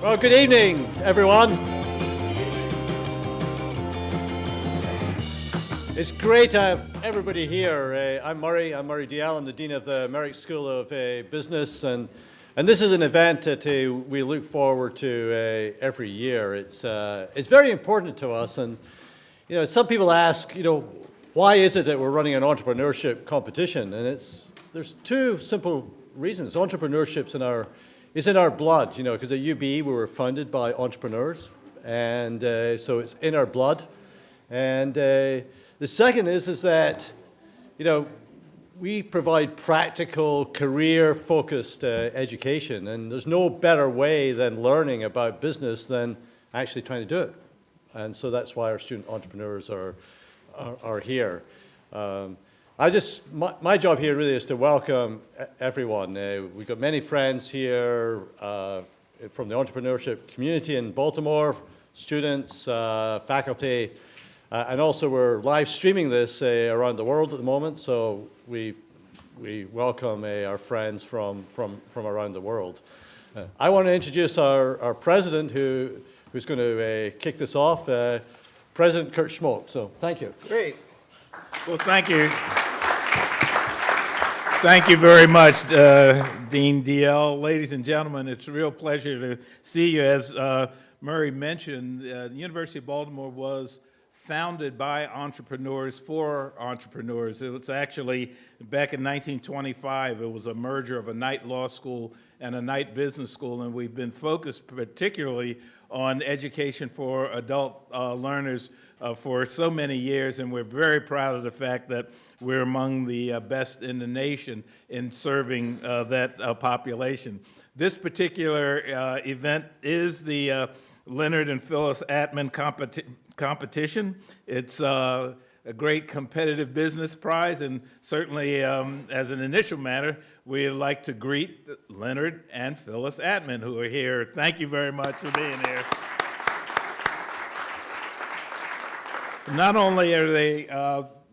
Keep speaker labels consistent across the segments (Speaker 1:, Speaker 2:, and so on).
Speaker 1: Well, good evening, everyone. It's great to have everybody here. I'm Murray DL. I'm the Dean of the Merrick School of Business, and this is an event that we look forward to every year. It's very important to us, and some people ask, why is it that we're running an entrepreneurship competition? And there's two simple reasons. Entrepreneurship's is in our blood, because at UB we were founded by entrepreneurs, and so it's in our blood. And the second is that, we provide practical, career-focused education, and there's no better way than learning about business than actually trying to do it. And so that's why our student entrepreneurs are here. My job here really is to welcome everyone. We've got many friends here from the entrepreneurship community in Baltimore, students, faculty, and also we're live streaming this around the world at the moment, so we welcome our friends from around the world. I want to introduce our president who's going to kick this off, President Kurt Schmoke. So thank you.
Speaker 2: Great. Well, thank you. Thank you very much, Dean DL. Ladies and gentlemen, it's a real pleasure to see you. As Murray mentioned, the University of Baltimore was founded by entrepreneurs for entrepreneurs. It was actually back in 1925. It was a merger of a night law school and a night business school, and we've been focused particularly on education for adult learners for so many years, and we're very proud of the fact that we're among the best in the nation in serving that population. This particular event is the Leonard and Phyllis Attman competition. It's a great competitive business prize, and certainly as an initial matter, we'd like to greet Leonard and Phyllis Attman, who are here. Thank you very much for being here. Not only are they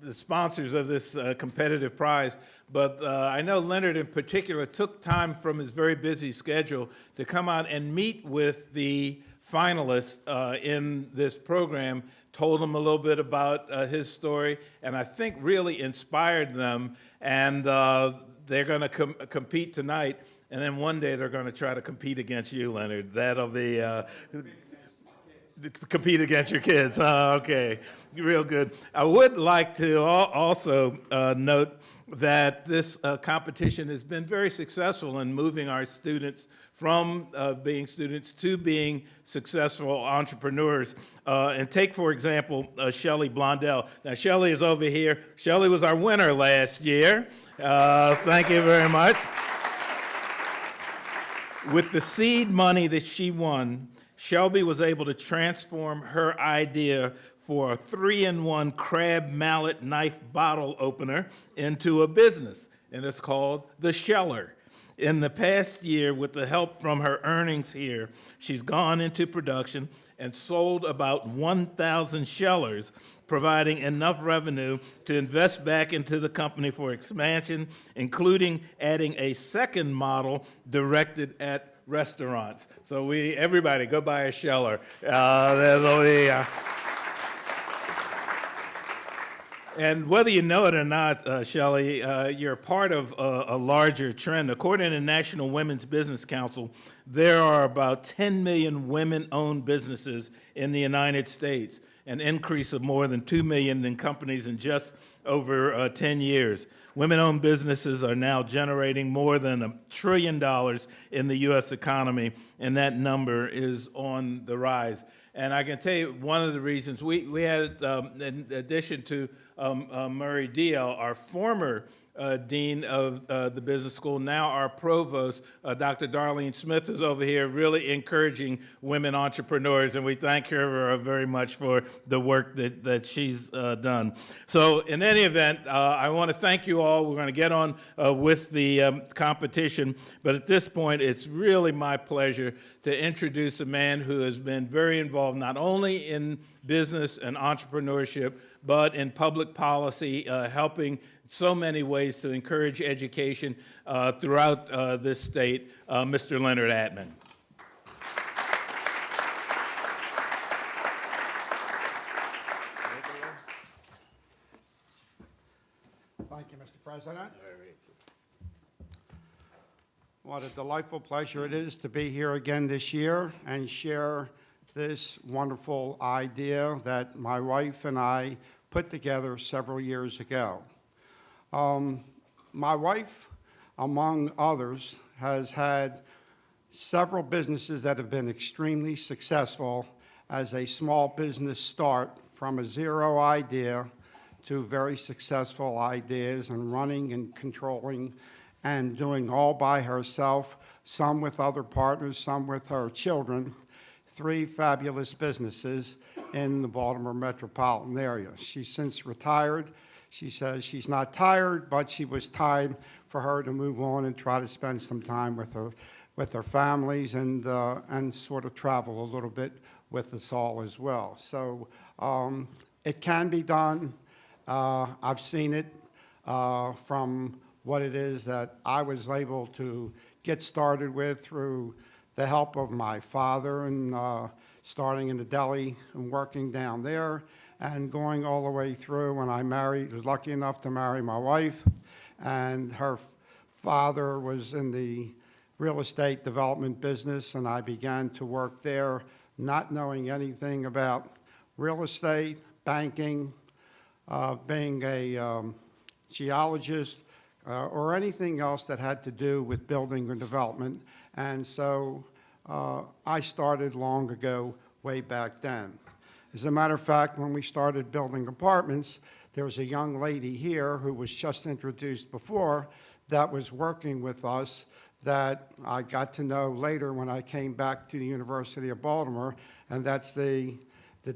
Speaker 2: the sponsors of this competitive prize, but I know Leonard in particular took time from his very busy schedule to come out and meet with the finalists in this program, told them a little bit about his story, and I think really inspired them, and they're going to compete tonight, and then one day they're going to try to compete against you, Leonard. That'll be compete against your kids. Okay, real good. I would like to also note that this competition has been very successful in moving our students from being students to being successful entrepreneurs. And take, for example, Shelley Blondell. Now, Shelley is over here. Shelley was our winner last year. Thank you very much. With the seed money that she won, Shelby was able to transform her idea for a 3-in-1 crab mallet knife bottle opener into a business, and it's called the Sheller. In the past year, with the help from her earnings here, she's gone into production and sold about 1,000 Shellers, providing enough revenue to invest back into the company for expansion, including adding a second model directed at restaurants. So everybody go buy a Sheller. And whether you know it or not, Shelley, you're part of a larger trend. According to the National Women's Business Council, there are about 10 million women-owned businesses in the United States, an increase of more than 2 million in companies in just over 10 years. Women-owned businesses are now generating more than $1 trillion in the U.S. economy, and that number is on the rise. And I can tell you one of the reasons we had, in addition to Murray DL, our former dean of the business school, now our provost, Dr. Darlene Smith, is over here really encouraging women entrepreneurs, and we thank her very much for the work that she's done. So in any event, I want to thank you all. We're going to get on with the competition, but at this point, it's really my pleasure to introduce a man who has been very involved not only in business and entrepreneurship, but in public policy, helping so many ways to encourage education throughout this state, Mr. Leonard Attman.
Speaker 3: President. What a delightful pleasure it is to be here again this year and share this wonderful idea that my wife and I put together several years ago. My wife, among others, has had several businesses that have been extremely successful as a small business start from a zero idea to very successful ideas and running and controlling and doing all by herself, some with other partners, some with her children, 3 fabulous businesses in the Baltimore metropolitan area. She's since retired. She says she's not tired, but she was time for her to move on and try to spend some time with her families and sort of travel a little bit with us all as well. So it can be done. I've seen it from what it is that I was able to get started with through the help of my father and starting in the deli and working down there and going all the way through when I was lucky enough to marry my wife, and her father was in the real estate development business, and I began to work there not knowing anything about real estate, banking, being a geologist, or anything else that had to do with building or development. And so I started long ago, way back then. As a matter of fact, when we started building apartments, there was a young lady here who was just introduced before that was working with us that I got to know later when I came back to the University of Baltimore, and that's the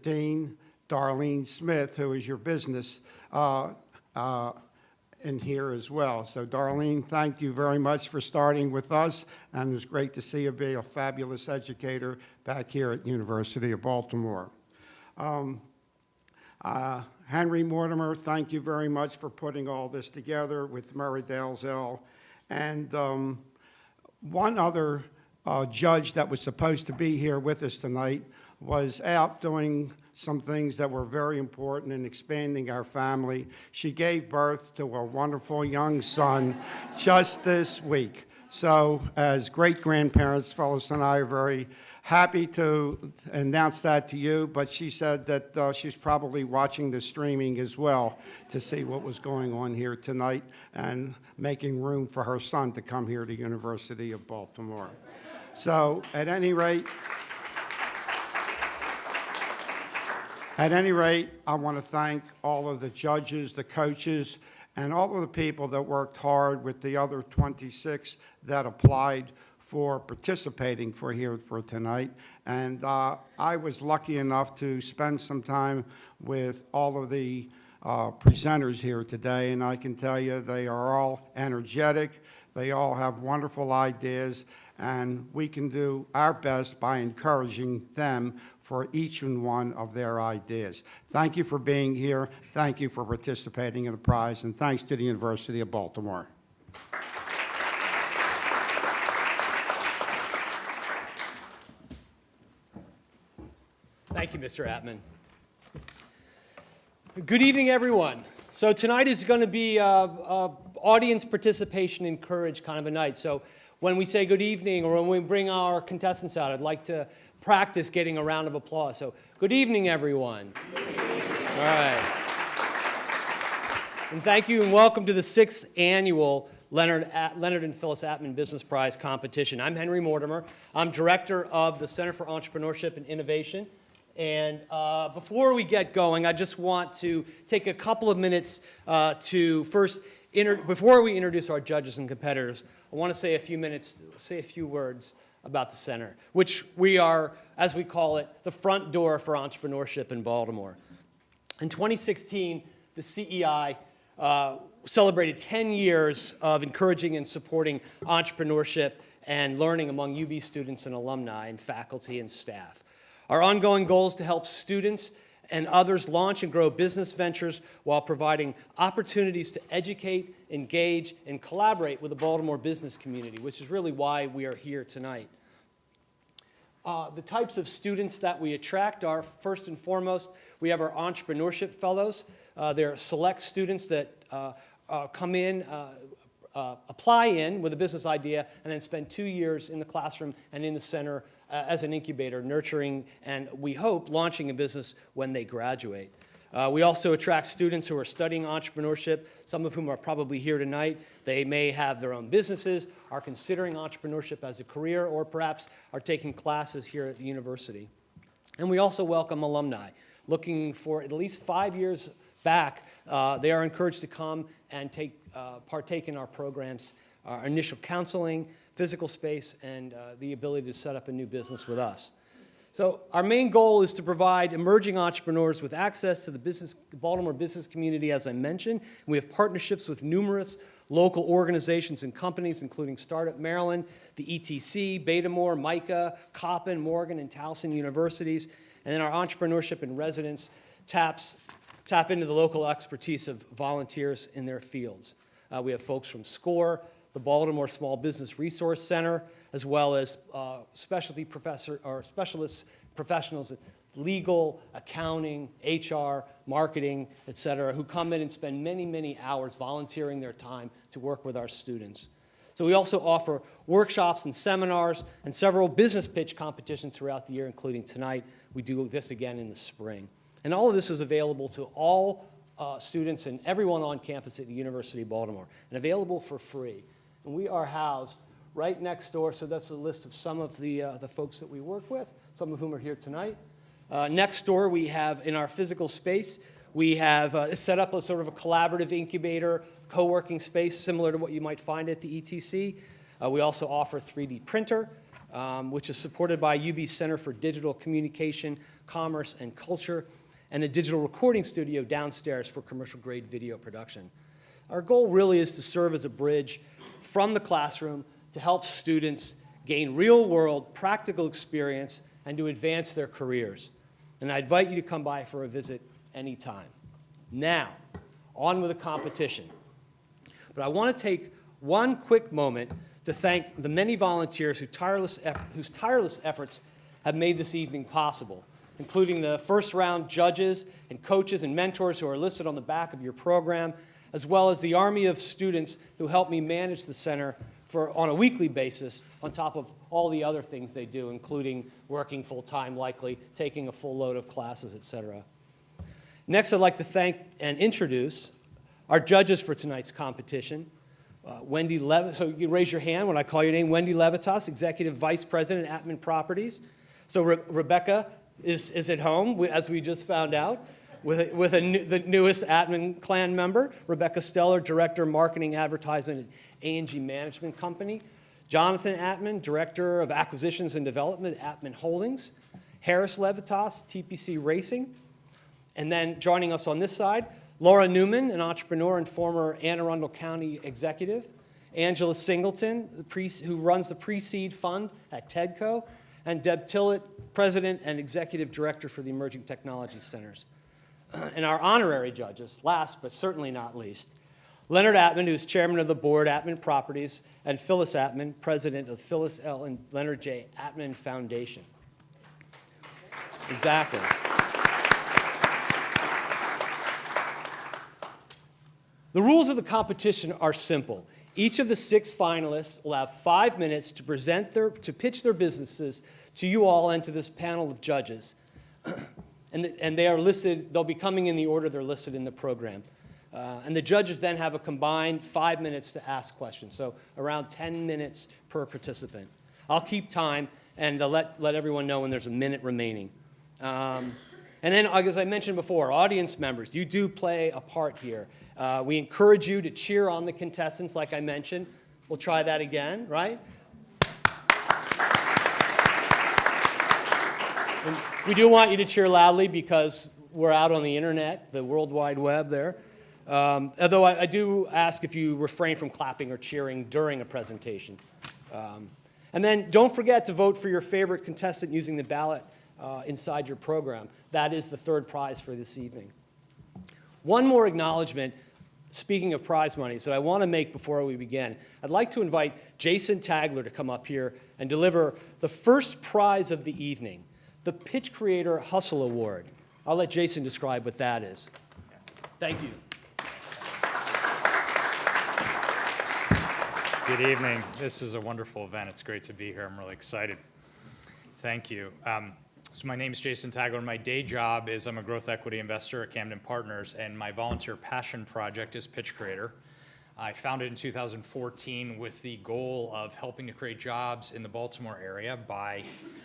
Speaker 3: Dean, Darlene Smith, who is your business in here as well. So Darlene, thank you very much for starting with us, and it was great to see you be a fabulous educator back here at University of Baltimore. Henry Mortimer, thank you very much for putting all this together with Murray Dalzell. And one other judge that was supposed to be here with us tonight was out doing some things that were very important in expanding our family. She gave birth to a wonderful young son just this week. So as great-grandparents, Phyllis and I are very happy to announce that to you, but she said that she's probably watching the streaming as well to see what was going on here tonight and making room for her son to come here to University of Baltimore. So at any rate, I want to thank all of the judges, the coaches, and all of the people that worked hard with the other 26 that applied for participating here for tonight. And I was lucky enough to spend some time with all of the presenters here today, and I can tell you they are all energetic. They all have wonderful ideas, and we can do our best by encouraging them for each and one of their ideas. Thank you for being here. Thank you for participating in the prize, and thanks to the University of Baltimore.
Speaker 4: Thank you, Mr. Attman. Good evening, everyone. So tonight is going to be audience participation encouraged kind of a night. So when we say good evening or when we bring our contestants out, I'd like to practice getting a round of applause. So good evening, everyone. Good evening. All right. And thank you and welcome to the 6th annual Leonard and Phyllis Attman Business Prize competition. I'm Henry Mortimer. I'm director of the Center for Entrepreneurship and Innovation. And before we get going, I just want to take a couple of minutes to first, before we introduce our judges and competitors, I want to say a few words about the center, which we are, as we call it, the front door for entrepreneurship in Baltimore. In 2016, the CEI celebrated 10 years of encouraging and supporting entrepreneurship and learning among UB students and alumni and faculty and staff. Our ongoing goal is to help students and others launch and grow business ventures while providing opportunities to educate, engage, and collaborate with the Baltimore business community, which is really why we are here tonight. The types of students that we attract are, first and foremost, we have our entrepreneurship fellows. They're select students that come in, apply in with a business idea, and then spend 2 years in the classroom and in the center as an incubator, nurturing and, we hope, launching a business when they graduate. We also attract students who are studying entrepreneurship, some of whom are probably here tonight. They may have their own businesses, are considering entrepreneurship as a career, or perhaps are taking classes here at the university. And we also welcome alumni. Looking for at least 5 years back, they are encouraged to come and partake in our programs, our initial counseling, physical space, and the ability to set up a new business with us. So our main goal is to provide emerging entrepreneurs with access to the Baltimore business community, as I mentioned. We have partnerships with numerous local organizations and companies, including Startup Maryland, the ETC, Baltimore, MICA, Coppin, Morgan, and Towson universities. And then our entrepreneurship in residence tap into the local expertise of volunteers in their fields. We have folks from SCORE, the Baltimore Small Business Resource Center, as well as specialty specialist professionals in legal, accounting, HR, marketing, et cetera, who come in and spend many, many hours volunteering their time to work with our students. So we also offer workshops and seminars and several business pitch competitions throughout the year, including tonight. We do this again in the spring. And all of this is available to all students and everyone on campus at the University of Baltimore, and available for free. And we are housed right next door, so that's a list of some of the folks that we work with, some of whom are here tonight. Next door, we have, in our physical space, we have set up a sort of a collaborative incubator, co-working space, similar to what you might find at the ETC. We also offer 3D printer, which is supported by UB Center for Digital Communication, Commerce, and Culture, and a digital recording studio downstairs for commercial-grade video production. Our goal really is to serve as a bridge from the classroom to help students gain real-world, practical experience and to advance their careers. And I invite you to come by for a visit anytime. Now, on with the competition. But I want to take one quick moment to thank the many volunteers whose tireless efforts have made this evening possible, including the first-round judges and coaches and mentors who are listed on the back of your program, as well as the army of students who help me manage the center on a weekly basis, on top of all the other things they do, including working full-time, likely, taking a full load of classes, et cetera. Next, I'd like to thank and introduce our judges for tonight's competition. Wendy Levitas, so you can raise your hand when I call your name. Wendy Levitas, Executive Vice President at Attman Properties. So Rebecca is at home, as we just found out, with the newest Attman clan member, Rebecca Steller, Director of Marketing Advertisement at A&G Management Company. Jonathan Attman, Director of Acquisitions and Development at Attman Holdings. Harris Levitas, TPC Racing. And then joining us on this side, Laura Newman, an entrepreneur and former Anne Arundel County executive. Angela Singleton, who runs the Pre-Seed Fund at TEDCO. And Deb Tillett, President and Executive Director for the Emerging Technology Centers. And our honorary judges, last but certainly not least, Leonard Attman, who's chairman of the board, Attman Properties, and Phyllis Attman, president of Phyllis L. and Leonard J. Attman Foundation. Exactly. The rules of the competition are simple. Each of the 6 finalists will have 5 minutes to pitch their businesses to you all and to this panel of judges. And they are listed, they'll be coming in the order they're listed in the program. And the judges then have a combined 5 minutes to ask questions, so around 10 minutes per participant. I'll keep time and let everyone know when there's a minute remaining. And then, as I mentioned before, audience members, you do play a part here. We encourage you to cheer on the contestants, like I mentioned. We'll try that again, right? And we do want you to cheer loudly because we're out on the internet, the World Wide Web there. Although I do ask if you refrain from clapping or cheering during a presentation. And then don't forget to vote for your favorite contestant using the ballot inside your program. That is the third prize for this evening. One more acknowledgement, speaking of prize monies, that I want to make before we begin. I'd like to invite Jason Tagler to come up here and deliver the first prize of the evening, the Pitch Creator Hustle Award. I'll let Jason describe what that is. Thank you.
Speaker 5: Good evening. This is a wonderful event. It's great to be here. I'm really excited. Thank you. So my name is Jason Tagler. My day job is I'm a growth equity investor at Camden Partners, and my volunteer passion project is Pitch Creator. I founded in 2014 with the goal of helping to create jobs in the Baltimore area by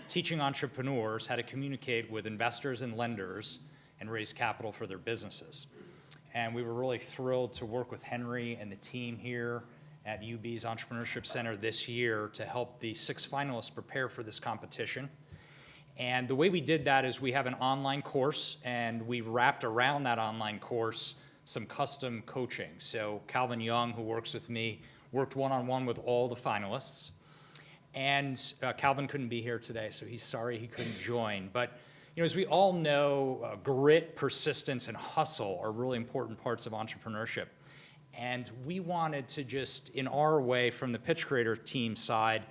Speaker 5: teaching entrepreneurs how to communicate with investors and lenders and raise capital for their businesses. And we were really thrilled to work with Henry and the team here at UB's Entrepreneurship Center this year to help the 6 finalists prepare for this competition. And the way we did that is we have an online course, and we wrapped around that online course some custom coaching. So Calvin Young, who works with me, worked one-on-one with all the finalists. And Calvin couldn't be here today, so he's sorry he couldn't join. But as we all know, grit, persistence, and hustle are really important parts of entrepreneurship. And we wanted to just, in our way, from the Pitch Creator team side,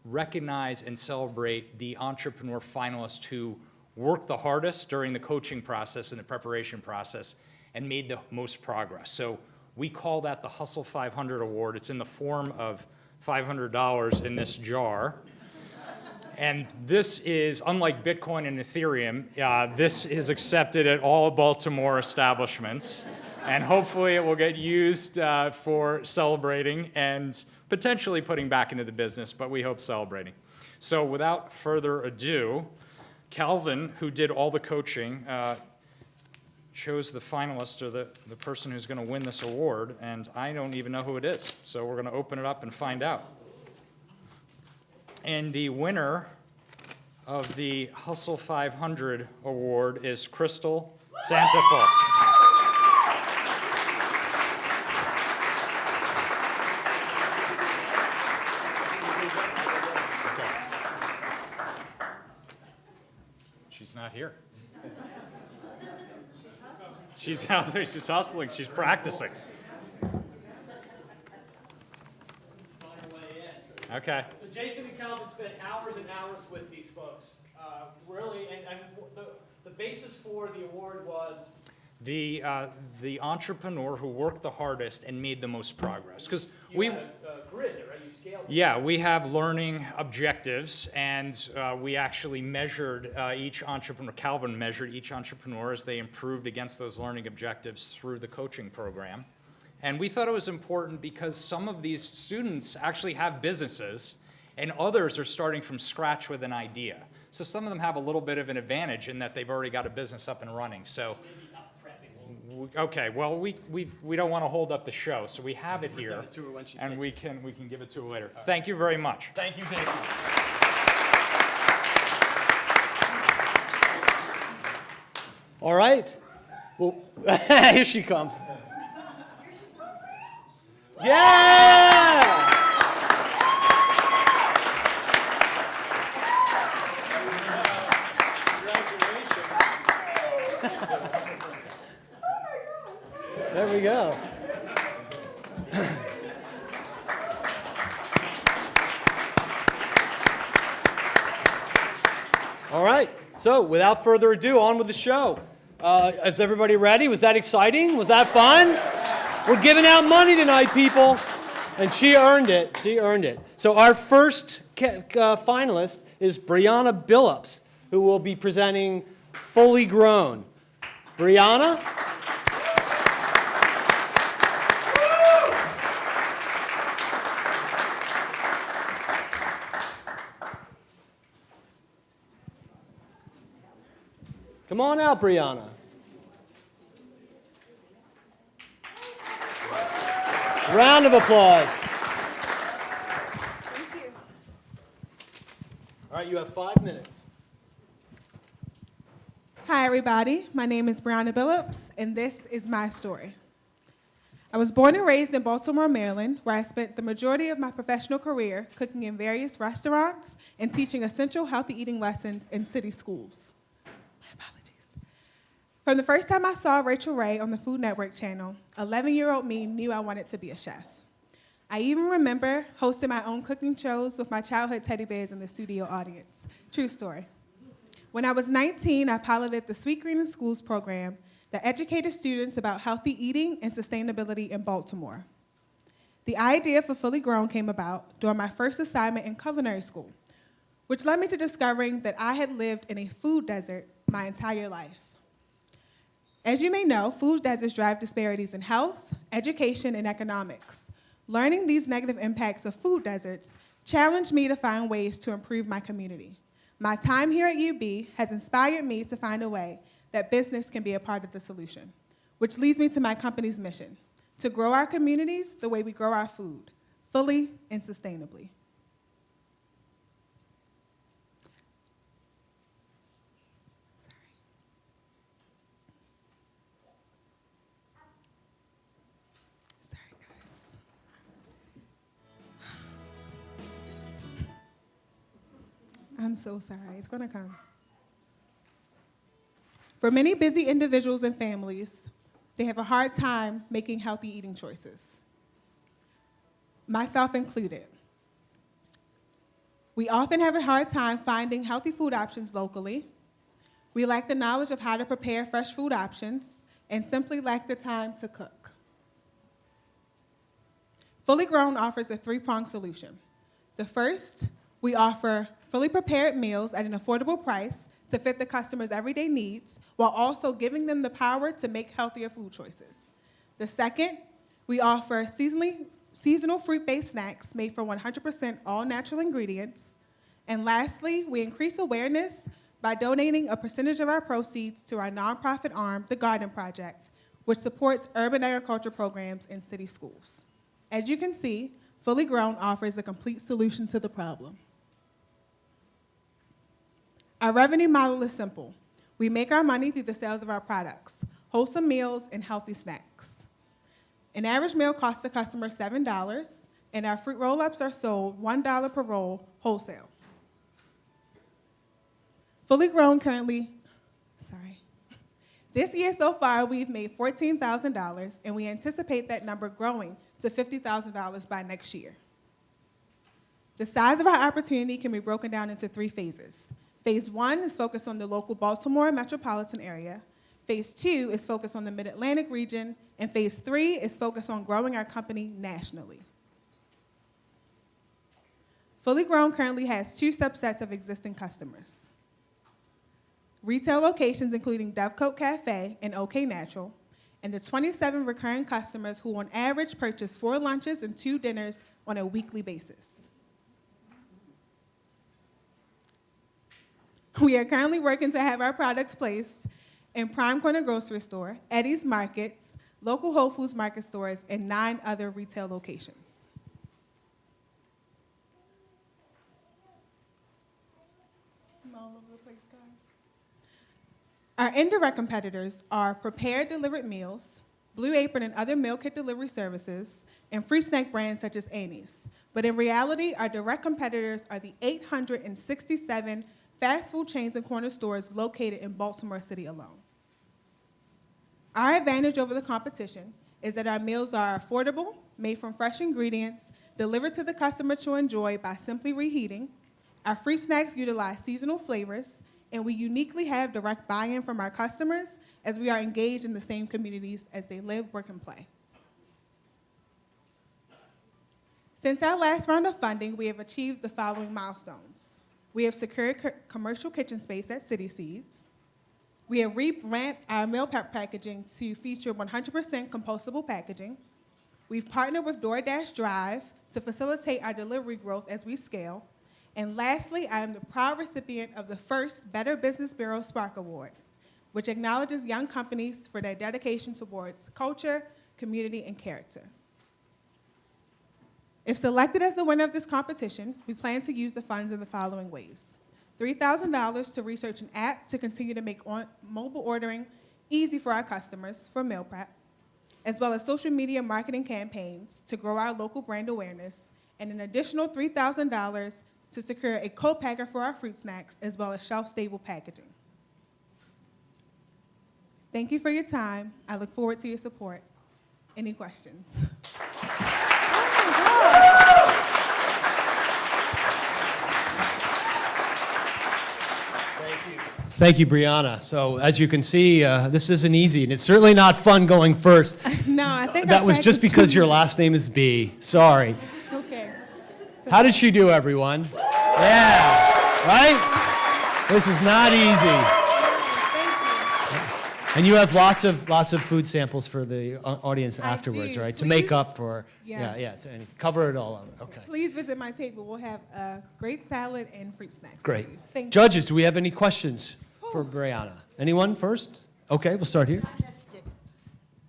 Speaker 5: recognize and celebrate the entrepreneur finalists who worked the hardest during the coaching process and the preparation process and made the most progress. So we call that the Hustle 500 Award. It's in the form of $500 in this jar. And this is, unlike Bitcoin and Ethereum, this is accepted at all Baltimore establishments. And hopefully it will get used for celebrating and potentially putting back into the business, but we hope celebrating. So without further ado, Calvin, who did all the coaching, chose the finalist, or the person who's going to win this award, and I don't even know who it is. So we're going to open it up and find out. And the winner of the Hustle 500 Award is Crystal Santafel. She's not here. She's out there, she's hustling, she's practicing. Okay.
Speaker 4: So Jason and Calvin spent hours and hours with these folks. Really, and the basis for the award was? The
Speaker 5: entrepreneur who worked the hardest and made the most progress. Because
Speaker 4: you had a grid there, right? You scaled it.
Speaker 5: Yeah, we have learning objectives, and we actually measured each entrepreneur. Calvin measured each entrepreneur as they improved against those learning objectives through the coaching program. And we thought it was important because some of these students actually have businesses, and others are starting from scratch with an idea. So some of them have a little bit of an advantage in that they've already got a business up and running. So. Okay, well, we don't want to hold up the show, so we have it here, and we can give it to her later. Thank you very much.
Speaker 4: Thank you, Jason. All right. Well, here she comes. Yeah! There we go. All right, so without further ado, on with the show. Is everybody ready? Was that exciting? Was that fun? We're giving out money tonight, people. And she earned it. She earned it. So our first finalist is Brianna Billups, who will be presenting Fully Grown. Brianna? Come on out, Brianna. Round of applause.
Speaker 6: Thank you.
Speaker 4: All right, you have 5 minutes.
Speaker 6: Hi, everybody. My name is Brianna Billups, and this is my story. I was born and raised in Baltimore, Maryland, where I spent the majority of my professional career cooking in various restaurants and teaching essential healthy eating lessons in city schools. My apologies. From the first time I saw Rachel Ray on the Food Network channel, 11-year-old me knew I wanted to be a chef. I even remember hosting my own cooking shows with my childhood teddy bears in the studio audience. True story. When I was 19, I piloted the Sweet Green in Schools program that educated students about healthy eating and sustainability in Baltimore. The idea for Fully Grown came about during my first assignment in culinary school, which led me to discovering that I had lived in a food desert my entire life. As you may know, food deserts drive disparities in health, education, and economics. Learning these negative impacts of food deserts challenged me to find ways to improve my community. My time here at UB has inspired me to find a way that business can be a part of the solution, which leads me to my company's mission, to grow our communities the way we grow our food, fully and sustainably. Sorry, guys. I'm so sorry. It's going to come. For many busy individuals and families, they have a hard time making healthy eating choices, myself included. We often have a hard time finding healthy food options locally. We lack the knowledge of how to prepare fresh food options and simply lack the time to cook. Fully Grown offers a three-pronged solution. The first, we offer fully prepared meals at an affordable price to fit the customer's everyday needs, while also giving them the power to make healthier food choices. The second, we offer seasonal fruit-based snacks made from 100% all-natural ingredients. And lastly, we increase awareness by donating a percentage of our proceeds to our nonprofit arm, the Garden Project, which supports urban agriculture programs in city schools. As you can see, Fully Grown offers a complete solution to the problem. Our revenue model is simple. We make our money through the sales of our products, wholesome meals, and healthy snacks. An average meal costs the customer $7, and our fruit roll-ups are sold $1 per roll wholesale. Fully Grown currently, this year so far, we've made $14,000, and we anticipate that number growing to $50,000 by next year. The size of our opportunity can be broken down into 3 phases. Phase 1 is focused on the local Baltimore metropolitan area. Phase 2 is focused on the Mid-Atlantic region, and Phase 3 is focused on growing our company nationally. Fully Grown currently has 2 subsets of existing customers. Retail locations including Dovecote Cafe and OK Natural, and the 27 recurring customers who on average purchase 4 lunches and 2 dinners on a weekly basis. We are currently working to have our products placed in Prime Corner Grocery Store, Eddie's Markets, local Whole Foods market stores, and 9 other retail locations. I'm all over the place, guys. Our indirect competitors are prepared delivered meals, Blue Apron and other meal kit delivery services, and free snack brands such as Annie's. But in reality, our direct competitors are the 867 fast food chains and corner stores located in Baltimore City alone. Our advantage over the competition is that our meals are affordable, made from fresh ingredients, delivered to the customer to enjoy by simply reheating. Our free snacks utilize seasonal flavors, and we uniquely have direct buy-in from our customers as we are engaged in the same communities as they live, work, and play. Since our last round of funding, we have achieved the following milestones. We have secured commercial kitchen space at City Seeds. We have revamped our meal prep packaging to feature 100% compostable packaging. We've partnered with DoorDash Drive to facilitate our delivery growth as we scale. And lastly, I am the proud recipient of the first Better Business Bureau Spark Award, which acknowledges young companies for their dedication towards culture, community, and character. If selected as the winner of this competition, we plan to use the funds in the following ways. $3,000 to research an app to continue to make mobile ordering easy for our customers for meal prep, as well as social media marketing campaigns to grow our local brand awareness, and an additional $3,000 to secure a co-packer for our fruit snacks, as well as shelf-stable packaging. Thank you for your time. I look forward to your support. Any questions?
Speaker 4: Thank Thank you, Brianna. So as you can see, this isn't easy, and it's certainly not fun going first.
Speaker 6: No, I think
Speaker 4: That was just because your last name is B. Sorry.
Speaker 6: Okay.
Speaker 4: How did she do, everyone? Yeah, right? This is not easy.
Speaker 6: Thank
Speaker 4: And you have lots of food samples for the audience
Speaker 6: I
Speaker 4: afterwards,
Speaker 6: do.
Speaker 4: right? To make
Speaker 6: Please.
Speaker 4: up for,
Speaker 6: Yes.
Speaker 4: and cover it all up. Okay.
Speaker 6: you. Please visit my table. We'll have a great salad and fruit snacks. for
Speaker 4: Great.
Speaker 6: you. Thank you.
Speaker 4: Judges, do we have any questions for Brianna? Anyone first? Okay, we'll start here.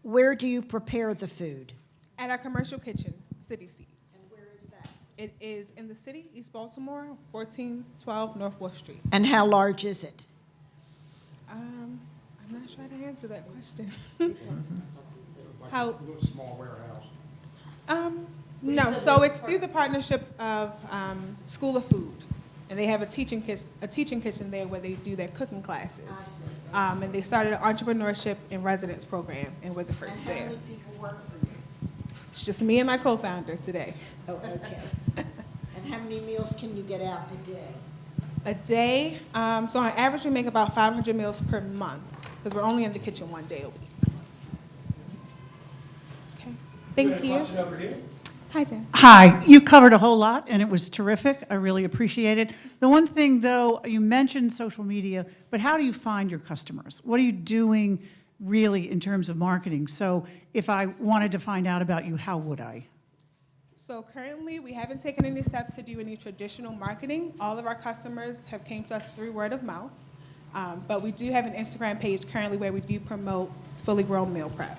Speaker 7: Where do you prepare the food?
Speaker 6: At our commercial kitchen, City Seeds.
Speaker 7: And where is that?
Speaker 6: It is in the city, East Baltimore, 1412 Northwest Street.
Speaker 7: And how large is it?
Speaker 6: I'm not sure how to answer that question. How?
Speaker 3: Small warehouse.
Speaker 6: No, so it's through the partnership of School of Food. And they have a teaching kitchen there where they do their cooking classes. And they started an entrepreneurship in residence program, and we're the first
Speaker 7: And how
Speaker 6: there.
Speaker 7: many people work for you?
Speaker 6: It's just me and my co-founder today.
Speaker 7: Oh, okay. And how many meals can you get out a day?
Speaker 6: A day, so on average, we make about 500 meals per month, because we're only in the kitchen one day a week. Okay, thank you.
Speaker 4: Question over here.
Speaker 6: Hi, Dan.
Speaker 8: Hi, you covered a whole lot, and it was terrific. I really appreciate it. The one thing, though, you mentioned social media, but how do you find your customers? What are you doing really in terms of marketing? So if I wanted to find out about you, how would I?
Speaker 6: So currently, we haven't taken any steps to do any traditional marketing. All of our customers have came to us through word of mouth. But we do have an Instagram page currently where we do promote fully grown meal prep.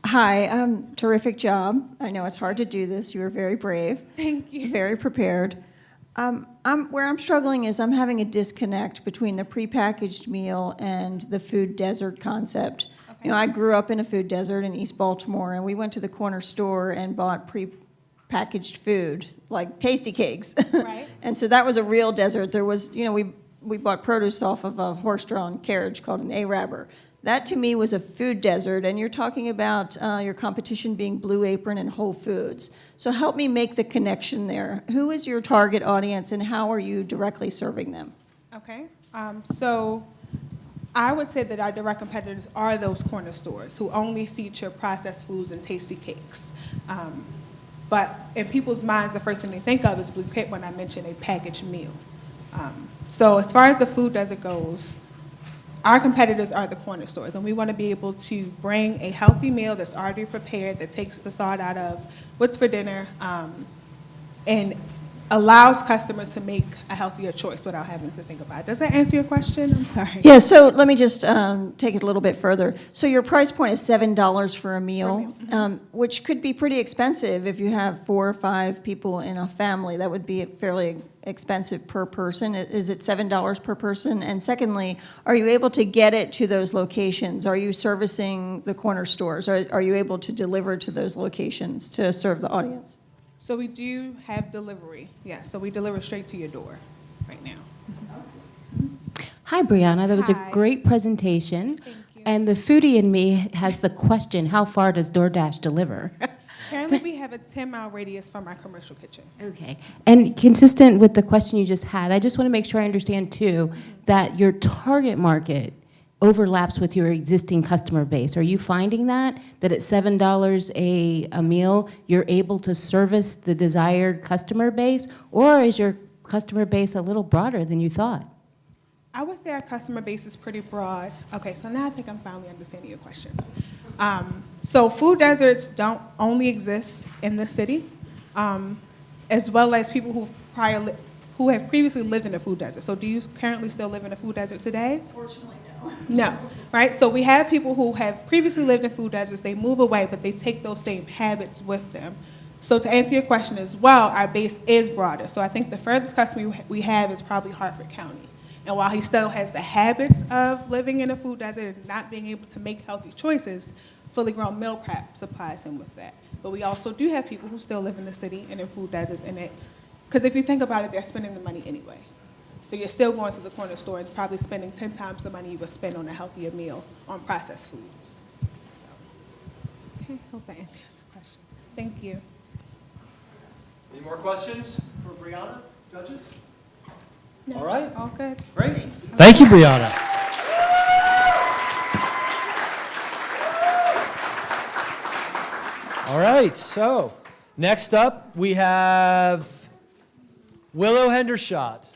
Speaker 9: Hi, terrific job. I know it's hard to do this. You were very brave.
Speaker 6: Thank you.
Speaker 9: Very prepared. Where I'm struggling is I'm having a disconnect between the prepackaged meal and the food desert concept.
Speaker 6: Okay.
Speaker 9: You know, I grew up in a food desert in East Baltimore, and we went to the corner store and bought prepackaged food, like Tasty Cakes.
Speaker 6: Right.
Speaker 9: And so that was a real desert. There was, you know, we bought produce off of a horse-drawn carriage called an Arabber. That to me was a food desert, and you're talking about your competition being Blue Apron and Whole Foods. So help me make the connection there. Who is your target audience, and how are you directly serving them?
Speaker 6: Okay, so I would say that our direct competitors are those corner stores who only feature processed foods and tasty cakes. But in people's minds, the first thing they think of is Blue Cake when I mention a packaged meal. So as far as the food desert goes, our competitors are the corner stores, and we want to be able to bring a healthy meal that's already prepared, that takes the thought out of what's for dinner, and allows customers to make a healthier choice without having to think about it. Does that answer your question? I'm sorry.
Speaker 9: Yeah, so let me just take it a little bit further. So your price point is $7 for a meal, which could be pretty expensive if you have 4 or 5 people in a family. That would be fairly expensive per person. Is it $7 per person? And secondly, are you able to get it to those locations? Are you servicing the corner stores? Are you able to deliver to those locations to serve the audience?
Speaker 6: So we do have delivery, yes. So we deliver straight to your door right now.
Speaker 10: Hi, Brianna. That was
Speaker 6: Hi.
Speaker 10: a great presentation.
Speaker 6: Thank you.
Speaker 10: And the foodie in me has the question, how far does DoorDash deliver?
Speaker 6: Currently, we have a 10-mile radius from our commercial kitchen.
Speaker 10: Okay. And consistent with the question you just had, I just want to make sure I understand, too, that your target market overlaps with your existing customer base. Are you finding that at $7 a meal, you're able to service the desired customer base, or is your customer base a little broader than you thought?
Speaker 6: I would say our customer base is pretty broad. Okay, so now I think I'm finally understanding your question. So food deserts don't only exist in the city, as well as people who have previously lived in a food desert. So do you currently still live in a food desert today?
Speaker 7: Fortunately, no.
Speaker 6: No, right? So we have people who have previously lived in food deserts, they move away, but they take those same habits with them. So to answer your question as well, our base is broader. So I think the furthest customer we have is probably Hartford County. And while he still has the habits of living in a food desert and not being able to make healthy choices, fully grown meal prep supplies him with that. But we also do have people who still live in the city and in food deserts, because if you think about it, they're spending the money anyway. So you're still going to the corner store and probably spending 10 times the money you would spend on a healthier meal on processed foods. So, okay, hope that answers the question. Thank you.
Speaker 4: Any more questions for Brianna, judges?
Speaker 6: No,
Speaker 4: All right.
Speaker 6: All good.
Speaker 4: Great. Thank you, Brianna. All right, so next up we have Willow Hendershot,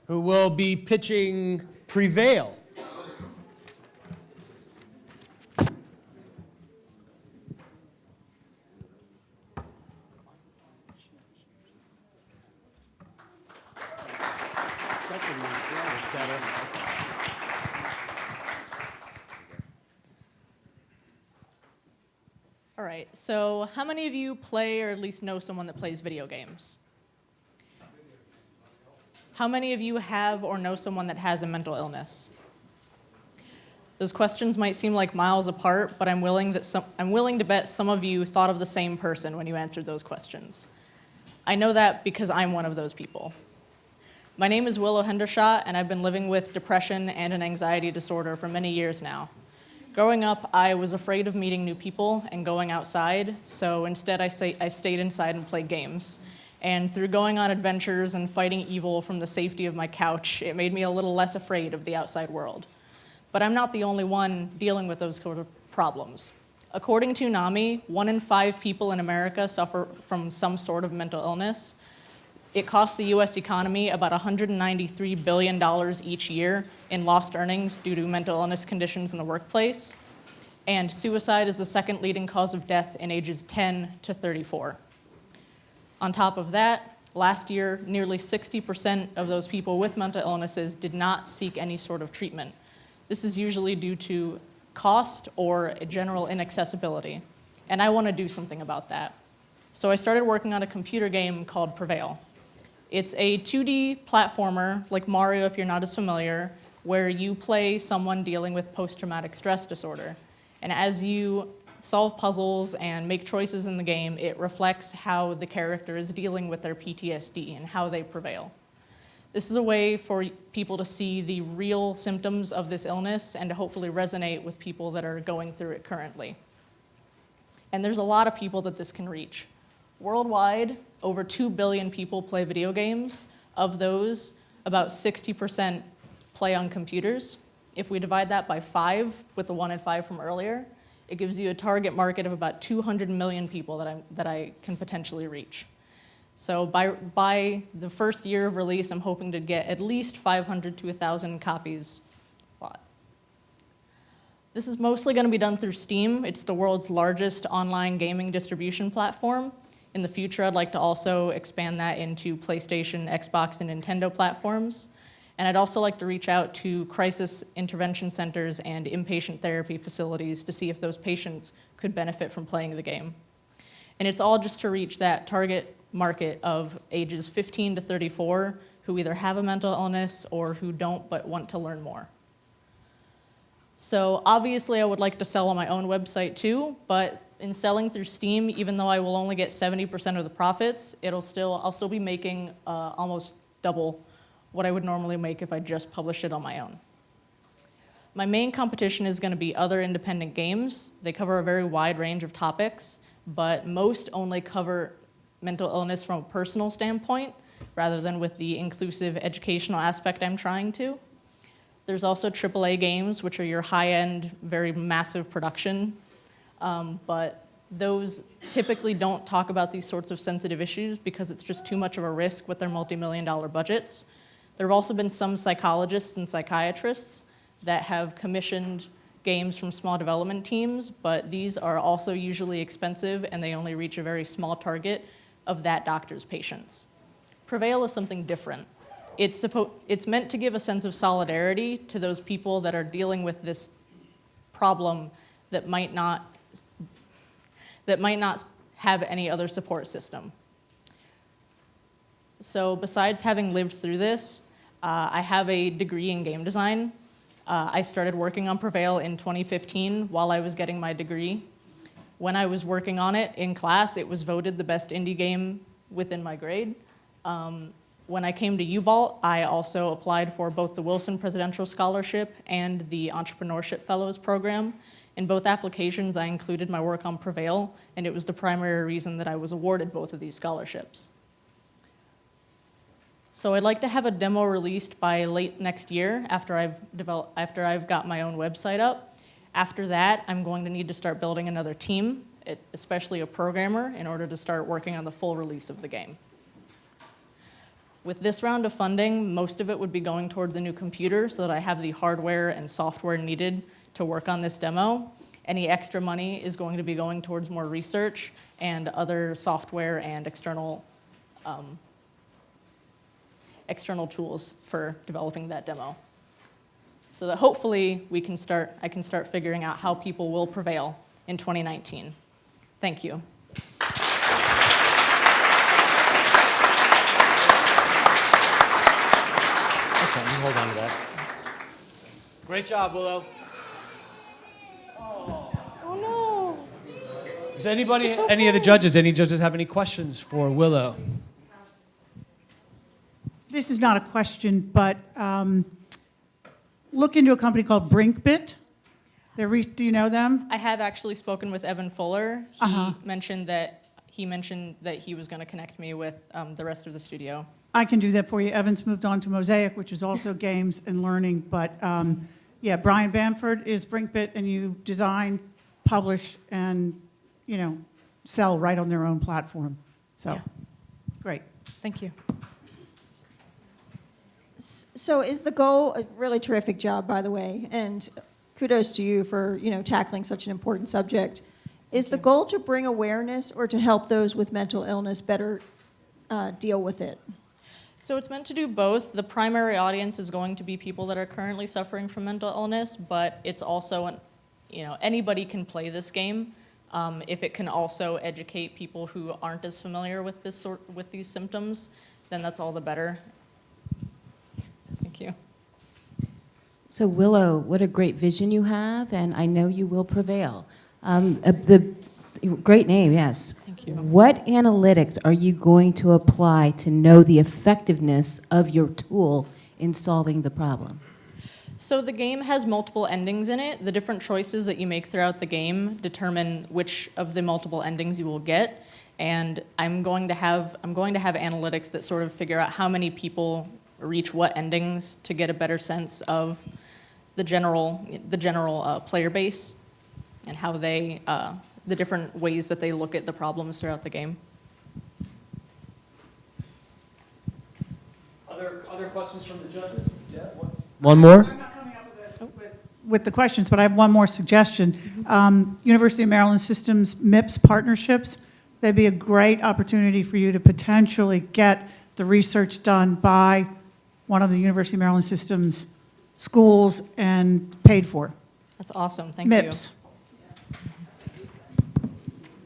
Speaker 4: who will be pitching Prevail.
Speaker 11: All right, so how many of you play or at least know someone that plays video games? How many of you have or know someone that has a mental illness? Those questions might seem like miles apart, but I'm willing to bet some of you thought of the same person when you answered those questions. I know that because I'm one of those people. My name is Willow Hendershot, and I've been living with depression and an anxiety disorder for many years now. Growing up, I was afraid of meeting new people and going outside, so instead I stayed inside and played games. And through going on adventures and fighting evil from the safety of my couch, it made me a little less afraid of the outside world. But I'm not the only one dealing with those sort of problems. According to NAMI, 1 in 5 people in America suffer from some sort of mental illness. It costs the US economy about $193 billion each year in lost earnings due to mental illness conditions in the workplace. And suicide is the second leading cause of death in ages 10 to 34. On top of that, last year, nearly 60% of those people with mental illnesses did not seek any sort of treatment. This is usually due to cost or a general inaccessibility. And I want to do something about that. So I started working on a computer game called Prevail. It's a 2D platformer, like Mario if you're not as familiar, where you play someone dealing with post-traumatic stress disorder. And as you solve puzzles and make choices in the game, it reflects how the character is dealing with their PTSD and how they prevail. This is a way for people to see the real symptoms of this illness and to hopefully resonate with people that are going through it currently. And there's a lot of people that this can reach. Worldwide, over 2 billion people play video games. Of those, about 60% play on computers. If we divide that by 5, with the 1 in 5 from earlier, it gives you a target market of about 200 million people that I can potentially reach. So by the first year of release, I'm hoping to get at least 500 to 1,000 copies bought. This is mostly going to be done through Steam. It's the world's largest online gaming distribution platform. In the future, I'd like to also expand that into PlayStation, Xbox, and Nintendo platforms. And I'd also like to reach out to crisis intervention centers and inpatient therapy facilities to see if those patients could benefit from playing the game. And it's all just to reach that target market of ages 15 to 34 who either have a mental illness or who don't but want to learn more. So obviously I would like to sell on my own website too, but in selling through Steam, even though I will only get 70% of the profits, I'll still be making almost double what I would normally make if I just published it on my own. My main competition is going to be other independent games. They cover a very wide range of topics, but most only cover mental illness from a personal standpoint, rather than with the inclusive educational aspect I'm trying to. There's also AAA games, which are your high-end, very massive production, but those typically don't talk about these sorts of sensitive issues because it's just too much of a risk with their multi-million-dollar budgets. There have also been some psychologists and psychiatrists that have commissioned games from small development teams, but these are also usually expensive and they only reach a very small target of that doctor's patients. Prevail is something different. It's meant to give a sense of solidarity to those people that are dealing with this problem that might not have any other support system. So besides having lived through this, I have a degree in game design. I started working on Prevail in 2015 while I was getting my degree. When I was working on it in class, it was voted the best indie game within my grade. When I came to UBalt, I also applied for both the Wilson Presidential Scholarship and the Entrepreneurship Fellows Program. In both applications, I included my work on Prevail, and it was the primary reason that I was awarded both of these scholarships. So I'd like to have a demo released by late next year after I've got my own website up. After that, I'm going to need to start building another team, especially a programmer, in order to start working on the full release of the game. With this round of funding, most of it would be going towards a new computer so that I have the hardware and software needed to work on this demo. Any extra money is going to be going towards more research and other software and external tools for developing that demo. So that hopefully I can start figuring out how people will prevail in 2019. Thank you.
Speaker 4: That's fine, you hold on to that. Great job, Willow.
Speaker 11: Oh no.
Speaker 4: Does any of the judges have any questions for Willow?
Speaker 8: This is not a question, but look into a company called Brinkbit. Do you know them?
Speaker 11: I have actually spoken with Evan Fuller. He mentioned that he was going to connect me with the rest of the studio.
Speaker 8: I can do that for you. Evan's moved on to Mosaic, which is also games and learning. But yeah, Brian Bamford is Brinkbit, and you design, publish, and sell right on their own platform. So,
Speaker 11: Yeah.
Speaker 8: great.
Speaker 11: Thank you.
Speaker 9: So is the goal, a really terrific job, by the way, and kudos to you for, tackling such an important subject. Is the goal to bring awareness or to help those with mental illness better deal with it?
Speaker 11: So it's meant to do both. The primary audience is going to be people that are currently suffering from mental illness, but it's also, anybody can play this game. If it can also educate people who aren't as familiar with these symptoms, then that's all the better. Thank you.
Speaker 10: So Willow, what a great vision you have, and I know you will prevail. Great name, yes.
Speaker 11: Thank you.
Speaker 10: What analytics are you going to apply to know the effectiveness of your tool in solving the problem?
Speaker 11: So the game has multiple endings in it. The different choices that you make throughout the game determine which of the multiple endings you will get. And I'm going to have analytics that sort of figure out how many people reach what endings to get a better sense of the general player base and how they the different ways that they look at the problems throughout the game.
Speaker 4: Other questions from the judges? Yeah, one more?
Speaker 8: I'm not coming up with the questions, but I have one more suggestion. University of Maryland Systems MIPS partnerships, they'd be a great opportunity for you to potentially get the research done by one of the University of Maryland Systems schools and paid for.
Speaker 11: That's awesome. Thank you.
Speaker 8: MIPS.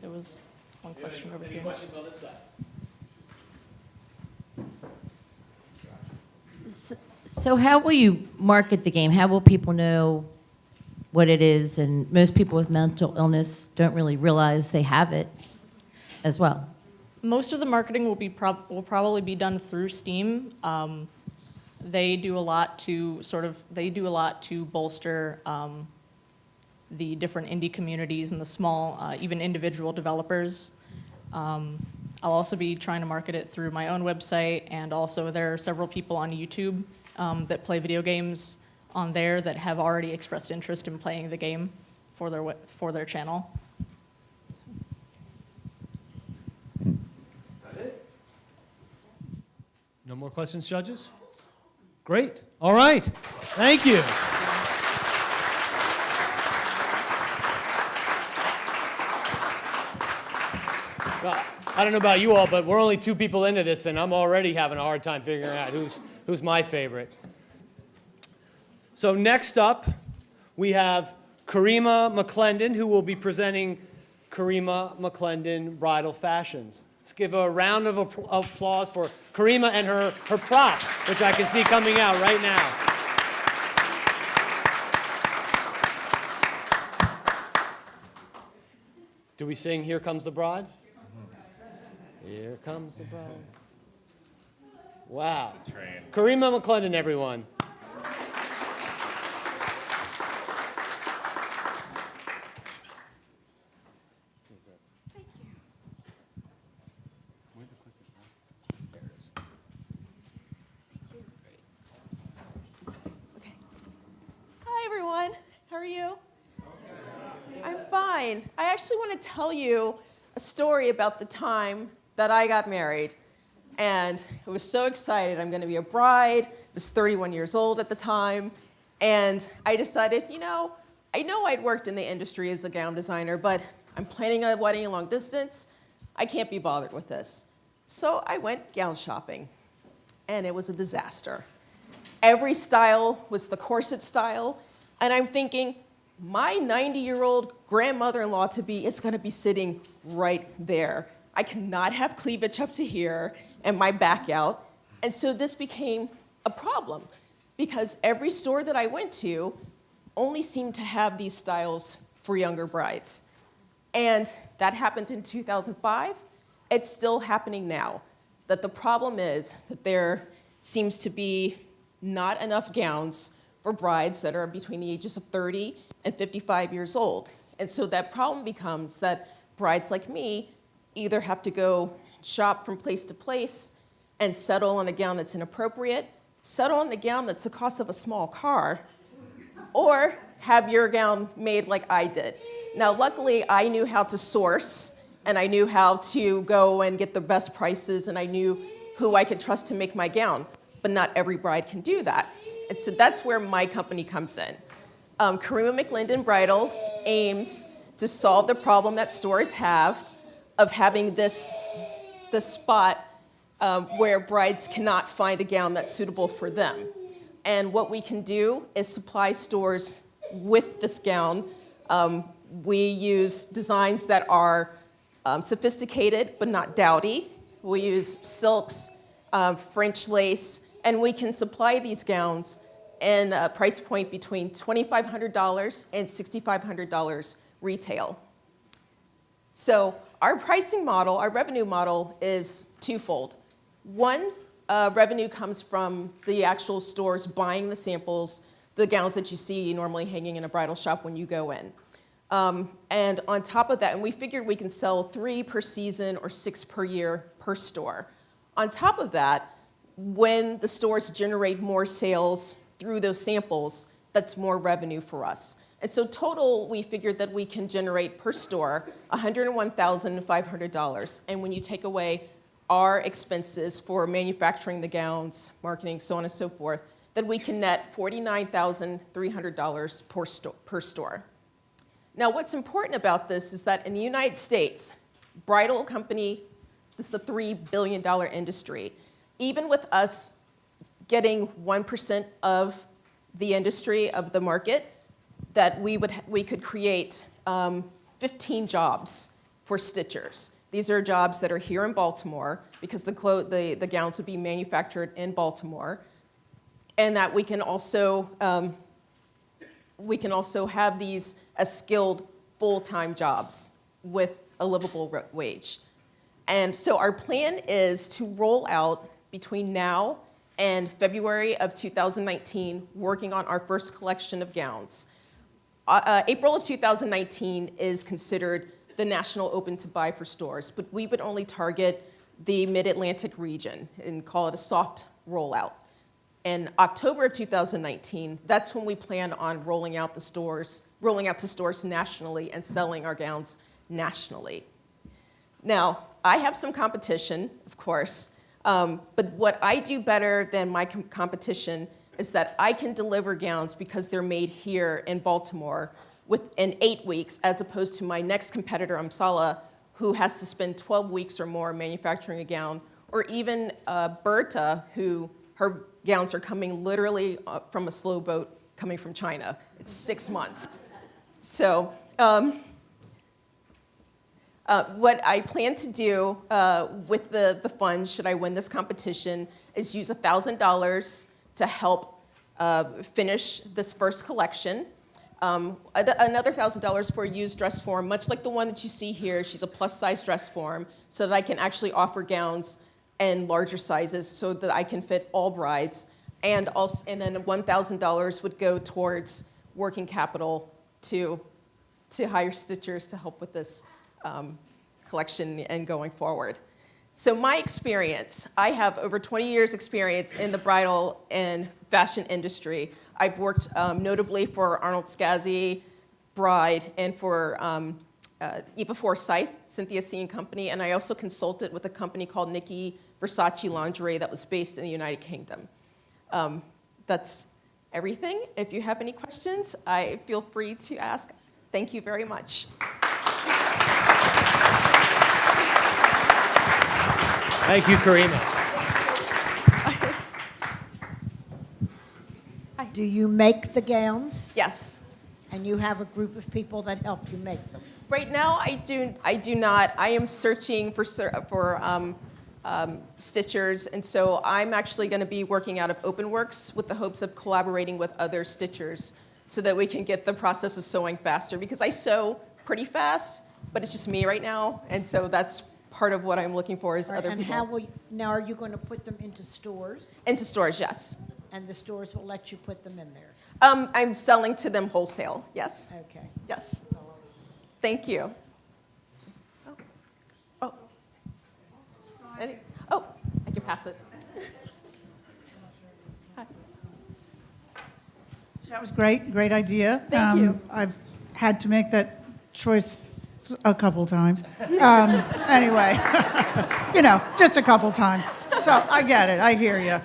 Speaker 11: There was one question over
Speaker 4: Any
Speaker 11: here.
Speaker 4: questions on this side?
Speaker 12: So how will you market the game? How will people know what it is? And most people with mental illness don't really realize they have it as well.
Speaker 11: Most of the marketing will probably be done through Steam. They do a lot to bolster the different indie communities and the small, even individual developers. I'll also be trying to market it through my own website, and also there are several people on YouTube that play video games on there that have already expressed interest in playing the game for their channel.
Speaker 4: No more questions, judges? Great. All right. Thank you. Well, I don't know about you all, but we're only 2 people into this, and I'm already having a hard time figuring out who's my favorite. So next up, we have Karima McClendon, who will be presenting Karima McClendon Bridal Fashions. Let's give a round of applause for Karima and her prop, which I can see coming out right now. Do we sing Here Comes the Bride? Here comes the bride. Wow. Karima McClendon, everyone.
Speaker 13: are you? I'm fine. I actually want to tell you a story about the time that I got married. And I was so excited. I'm going to be a bride. I was 31 years old at the time. And I decided, I know I'd worked in the industry as a gown designer, but I'm planning a wedding long distance. I can't be bothered with this. So I went gown shopping, and it was a disaster. Every style was the corset style, and I'm thinking, my 90-year-old grandmother-in-law-to-be is going to be sitting right there. I cannot have cleavage up to here and my back out. And so this became a problem because every store that I went to only seemed to have these styles for younger brides. And that happened in 2005. It's still happening now. That the problem is that there seems to be not enough gowns for brides that are between the ages of 30 and 55 years old. And so that problem becomes that brides like me either have to go shop from place to place and settle on a gown that's inappropriate, settle on a gown that's the cost of a small car, or have your gown made like I did. Now, luckily, I knew how to source, and I knew how to go and get the best prices, and I knew who I could trust to make my gown. But not every bride can do that. And so that's where my company comes in. Karima McLinden Bridal aims to solve the problem that stores have of having this spot where brides cannot find a gown that's suitable for them. And what we can do is supply stores with this gown. We use designs that are sophisticated but not dowdy. We use silks, French lace, and we can supply these gowns in a price point between $2,500 and $6,500 retail. So our pricing model, our revenue model is twofold. One, revenue comes from the actual stores buying the samples, the gowns that you see normally hanging in a bridal shop when you go in. And on top of that, and we figured we can sell 3 per season or 6 per year per store. On top of that, when the stores generate more sales through those samples, that's more revenue for us. And so total, we figured that we can generate per store $101,500. And when you take away our expenses for manufacturing the gowns, marketing, so on and so forth, that we can net $49,300 per store. Now, what's important about this is that in the United States, bridal company, this is a $3 billion industry. Even with us getting 1% of the industry, of the market, that we could create 15 jobs for stitchers. These are jobs that are here in Baltimore because the gowns would be manufactured in Baltimore, and that we can also have these as skilled full-time jobs with a livable wage. And so our plan is to roll out between now and February of 2019, working on our first collection of gowns. April of 2019 is considered the national open to buy for stores, but we would only target the mid-Atlantic region and call it a soft rollout. In October of 2019, that's when we plan on rolling out to stores nationally and selling our gowns nationally. Now, I have some competition, of course, but what I do better than my competition is that I can deliver gowns because they're made here in Baltimore within 8 weeks, as opposed to my next competitor, Amsala, who has to spend 12 weeks or more manufacturing a gown, or even Berta, who her gowns are coming literally from a slow boat coming from China. It's 6 months. So what I plan to do with the funds, should I win this competition, is use $1,000 to help finish this first collection. Another $1,000 for a used dress form, much like the one that you see here. She's a plus-size dress form, so that I can actually offer gowns in larger sizes so that I can fit all brides. And then $1,000 would go towards working capital to hire stitchers to help with this collection and going forward. So my experience, I have over 20 years experience in the bridal and fashion industry. I've worked notably for Arnold Scazzi, Bride, and for Eva Forsyth, Cynthia C. Company, and I also consulted with a company called Nikki Versace Lingerie that was based in the United Kingdom. That's everything. If you have any questions, I feel free to ask. Thank you very much.
Speaker 4: Thank you, Karima.
Speaker 7: Do you make the gowns?
Speaker 13: Yes.
Speaker 7: And you have a group of people that help you make them?
Speaker 13: Right now, I do not. I am searching for stitchers, and so I'm actually going to be working out of OpenWorks with the hopes of collaborating with other stitchers so that we can get the process of sewing faster, because I sew pretty fast, but it's just me right now, and so that's part of what I'm looking for is other
Speaker 7: And
Speaker 13: people.
Speaker 7: how will now are you going to put them into stores?
Speaker 13: Into stores, yes.
Speaker 7: And the stores will let you put them in there?
Speaker 13: I'm selling to them wholesale, yes.
Speaker 7: Okay.
Speaker 13: Yes. Thank you. Oh. Oh, I can pass it. Hi.
Speaker 8: That was great, great idea.
Speaker 13: Thank you.
Speaker 8: I've had to make that choice a couple times. Anyway, just a couple times. So I get it, I hear you.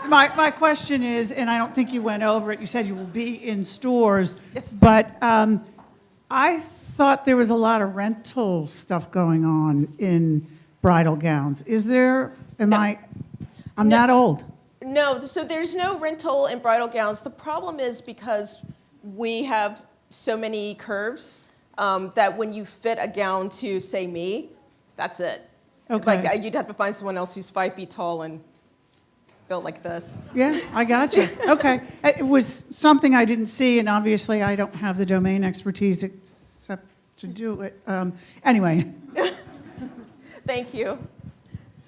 Speaker 8: My question is, and I don't think you went over it, you said you will be in stores.
Speaker 13: Yes.
Speaker 8: But I thought there was a lot of rental stuff going on in bridal gowns. Is there? I'm that old.
Speaker 13: No, so there's no rental in bridal gowns. The problem is because we have so many curves that when you fit a gown to, say, me, that's it.
Speaker 8: Okay.
Speaker 13: Like you'd have to find someone else who's 5 feet tall and built like this.
Speaker 8: Yeah, I got you. Okay. It was something I didn't see, and obviously I don't have the domain expertise except to do it. Anyway.
Speaker 13: Thank you.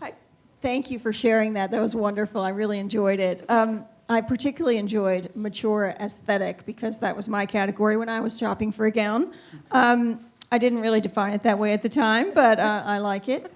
Speaker 13: Hi.
Speaker 9: Thank you for sharing that. That was wonderful. I really enjoyed it. I particularly enjoyed mature aesthetic because that was my category when I was shopping for a gown. I didn't really define it that way at the time, but I like it.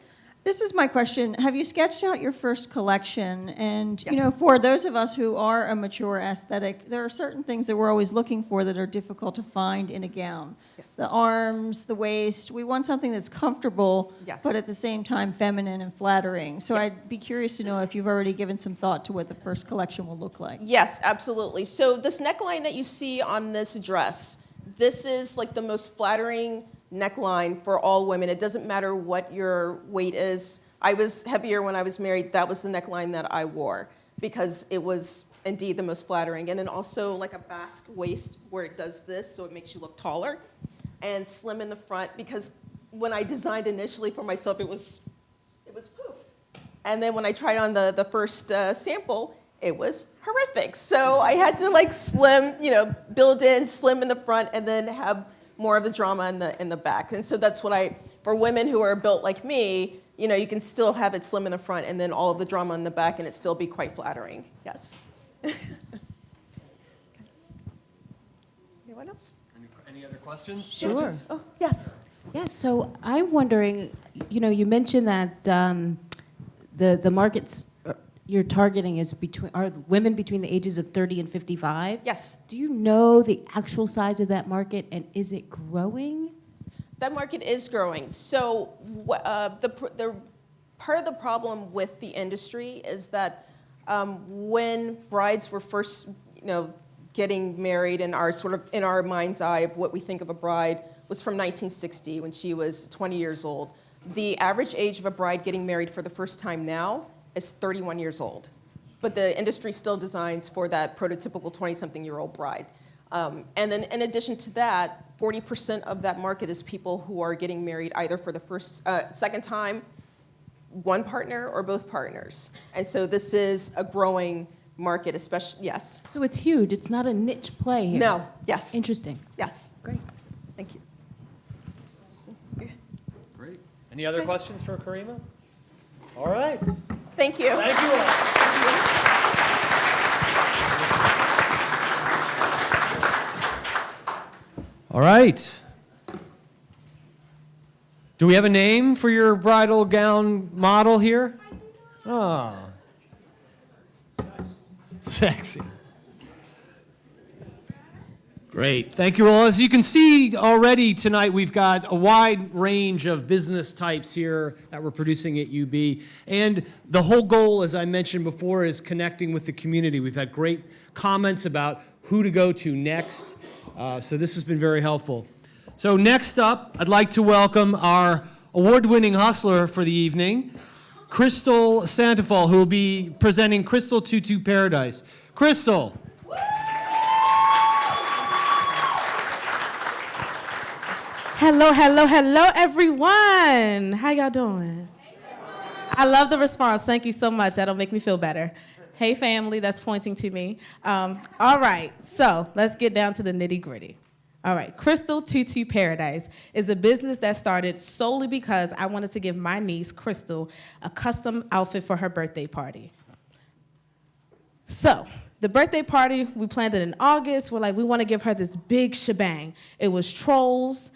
Speaker 9: This is my question. Have you sketched out your first collection? And,
Speaker 13: Yes.
Speaker 9: for those of us who are a mature aesthetic, there are certain things that we're always looking for that are difficult to find in a gown.
Speaker 13: Yes.
Speaker 9: The arms, the waist. We want something that's comfortable,
Speaker 13: Yes.
Speaker 9: but at the same time feminine and flattering. So
Speaker 13: Yes.
Speaker 9: I'd be curious to know if you've already given some thought to what the first collection will look like.
Speaker 13: Yes, absolutely. So this neckline that you see on this dress, this is like the most flattering neckline for all women. It doesn't matter what your weight is. I was heavier when I was married. That was the neckline that I wore because it was indeed the most flattering. And then also like a basque waist where it does this, so it makes you look taller, and slim in the front because when I designed initially for myself, it was poof. And then when I tried on the first sample, it was horrific. So I had to like slim, build in slim in the front and then have more of the drama in the back. And so that's what for women who are built like me, you can still have it slim in the front and then all of the drama in the back and it still be quite flattering. Yes. Anyone else?
Speaker 14: Any other questions?
Speaker 10: Sure.
Speaker 13: Oh, yes.
Speaker 10: Yes, so I'm wondering, you mentioned that the markets you're targeting are women between the ages of 30 and 55?
Speaker 13: Yes.
Speaker 10: Do you know the actual size of that market, and is it growing?
Speaker 13: That market is growing. So the part of the problem with the industry is that when brides were first, getting married in our mind's eye of what we think of a bride was from 1960 when she was 20 years old. The average age of a bride getting married for the first time now is 31 years old. But the industry still designs for that prototypical 20-something-year-old bride. And then in addition to that, 40% of that market is people who are getting married either for the second time, one partner or both partners. And so this is a growing market, especially, yes.
Speaker 10: So it's huge. It's not a niche play here.
Speaker 13: No, yes.
Speaker 10: Interesting.
Speaker 13: Yes.
Speaker 10: Great.
Speaker 13: Thank you.
Speaker 14: Great.
Speaker 1: Any other questions for Karima? All right.
Speaker 13: Thank you.
Speaker 1: Thank you all. All right.
Speaker 4: Do we have a name for your bridal gown model here? Oh. Sexy. Great. Thank you all. As you can see already tonight, we've got a wide range of business types here that we're producing at UB. And the whole goal, as I mentioned before, is connecting with the community. We've had great comments about who to go to next. So this has been very helpful. So next up, I'd like to welcome our award-winning hustler for the evening, Crystal Santafall, who will be presenting Crystal Tutu Paradise. Crystal.
Speaker 14: Hello, hello, hello, everyone. How y'all doing? I love the response. Thank you so much. That'll make me feel better. Hey, family, that's pointing to me. All right, so let's get down to the nitty-gritty. All right, Crystal Tutu Paradise is a business that started solely because I wanted to give my niece, Crystal, a custom outfit for her birthday party. So, the birthday party, we planned it in August. We're like, we want to give her this big shebang. It was trolls.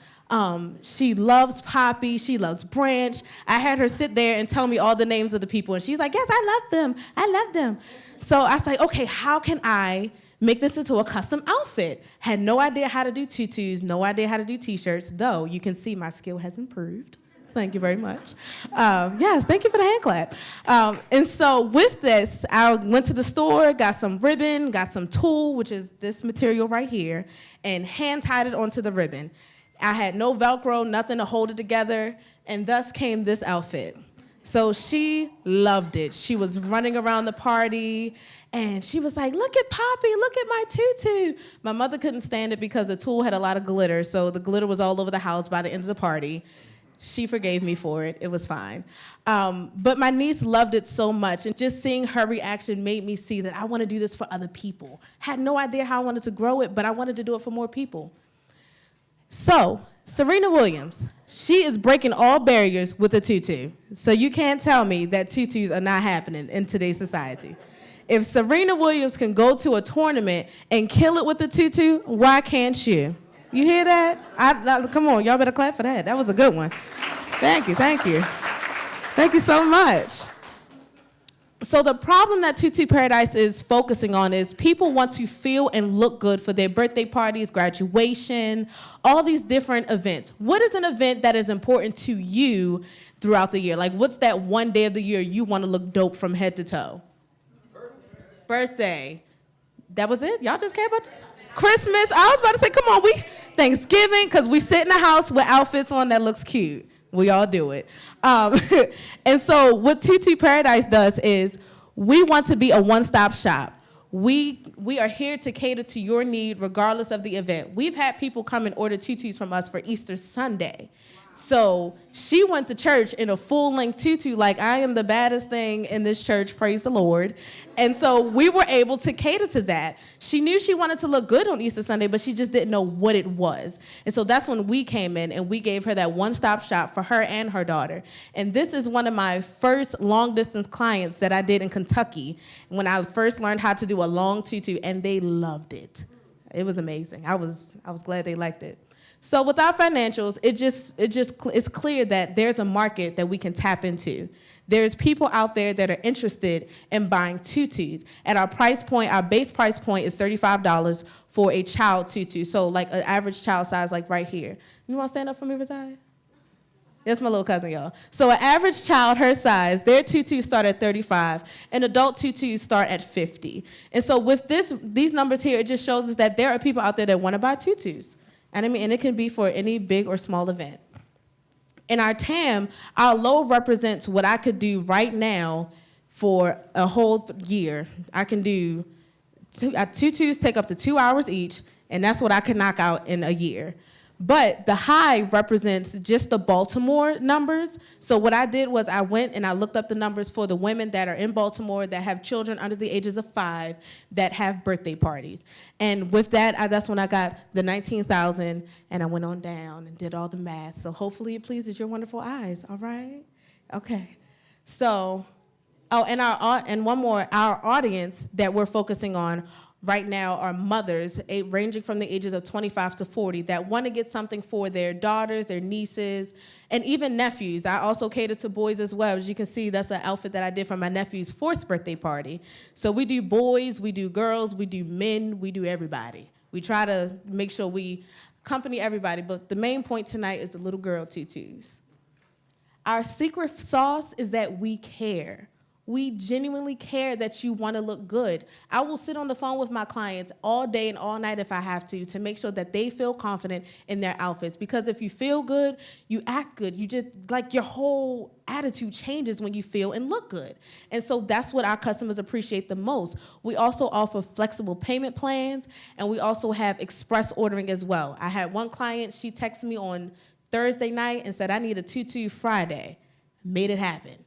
Speaker 14: She loves Poppy. She loves Branch. I had her sit there and tell me all the names of the people. And she's like, yes, I love them. I love them. So I was like, okay, how can I make this into a custom outfit? Had no idea how to do tutus, no idea how to do t-shirts, though you can see my skill has improved. Thank you very much. Yes, thank you for the hand clap. And so with this, I went to the store, got some ribbon, got some tulle, which is this material right here, and hand tied it onto the ribbon. I had no Velcro, nothing to hold it together, and thus came this outfit. So she loved it. She was running around the party, and she was like, look at Poppy, look at my tutu. My mother couldn't stand it because the tulle had a lot of glitter, so the glitter was all over the house by the end of the party. She forgave me for it. It was fine. But my niece loved it so much, and just seeing her reaction made me see that I want to do this for other people. Had no idea how I wanted to grow it, but I wanted to do it for more people. So, Serena Williams, she is breaking all barriers with a tutu. So you can't tell me that tutus are not happening in today's society. If Serena Williams can go to a tournament and kill it with a tutu, why can't you? You hear that? Come on, y'all better clap for that. That was a good one. Thank you, thank you. Thank you so much. So the problem that Tutu Paradise is focusing on is people want to feel and look good for their birthday parties, graduation, all these different events. What is an event that is important to you throughout the year? Like, what's that one day of the year you want to look dope from head to toe? Birthday. That was it? Y'all just came about Christmas. I was about to say, come on, Thanksgiving, because we sit in the house with outfits on that looks cute. We all do it. And so what Tutu Paradise does is we want to be a one-stop shop. We are here to cater to your need regardless of the event. We've had people come and order tutus from us for Easter Sunday. So she went to church in a full-length tutu, like I am the baddest thing in this church, praise the Lord. And so we were able to cater to that. She knew she wanted to look good on Easter Sunday, but she just didn't know what it was. And so that's when we came in and we gave her that one-stop shop for her and her daughter. And this is one of my first long-distance clients that I did in Kentucky when I first learned how to do a long tutu, and they loved it. It was amazing. I was glad they liked it. So with our financials, it's clear that there's a market that we can tap into. There's people out there that are interested in buying tutus. At our price point, our base price point is $35 for a child tutu. So like an average child size, like right here. You want to stand up for me, Rashad? That's my little cousin, y'all. So an average child her size, their tutus start at $35, and adult tutus start at $50. And so with these numbers here, it just shows us that there are people out there that want to buy tutus. And it can be for any big or small event. In our TAM, our low represents what I could do right now for a whole year. I can do tutus take up to 2 hours each, and that's what I could knock out in a year. But the high represents just the Baltimore numbers. So what I did was I went and I looked up the numbers for the women that are in Baltimore that have children under the ages of 5 that have birthday parties. And with that, that's when I got the 19,000, and I went on down and did all the math. So hopefully it pleases your wonderful eyes, all right? Okay. So, and one more, our audience that we're focusing on right now are mothers ranging from the ages of 25 to 40 that want to get something for their daughters, their nieces, and even nephews. I also cater to boys as well. As you can see, that's an outfit that I did for my nephew's 4th birthday party. So we do boys, we do girls, we do men, we do everybody. We try to make sure we accompany everybody, but the main point tonight is the little girl tutus. Our secret sauce is that we care. We genuinely care that you want to look good. I will sit on the phone with my clients all day and all night if I have to make sure that they feel confident in their outfits. Because if you feel good, you act good. You just, like, your whole attitude changes when you feel and look good. And so that's what our customers appreciate the most. We also offer flexible payment plans, and we also have express ordering as well. I had one client, she texted me on Thursday night and said, I need a tutu Friday. Made it happen.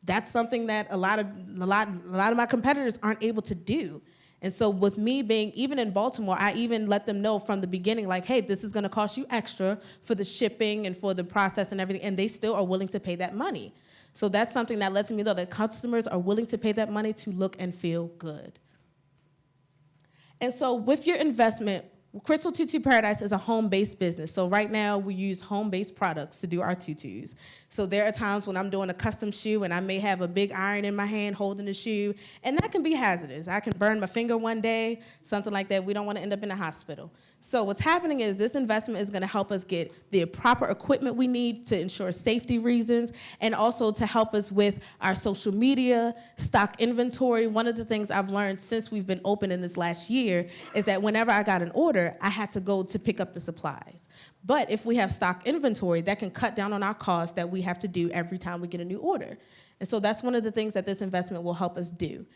Speaker 14: That's something that a lot of my competitors aren't able to do. And so with me being, even in Baltimore, I even let them know from the beginning, like, hey, this is gonna cost you extra for the shipping and for the process and everything, and they still are willing to pay that money. So that's something that lets me know that customers are willing to pay that money to look and feel good. And so with your investment, Crystal Tutu Paradise is a home-based business. So right now we use home-based products to do our tutus. So there are times when I'm doing a custom shoe and I may have a big iron in my hand holding the shoe, and that can be hazardous. I can burn my finger one day, something like that. We don't want to end up in the hospital. So what's happening is this investment is going to help us get the proper equipment we need to ensure safety reasons, and also to help us with our social media, stock inventory. One of the things I've learned since we've been open in this last year is that whenever I got an order, I had to go to pick up the supplies. But if we have stock inventory, that can cut down on our costs that we have to do every time we get a new order. And so that's one of the things that this investment will help us do.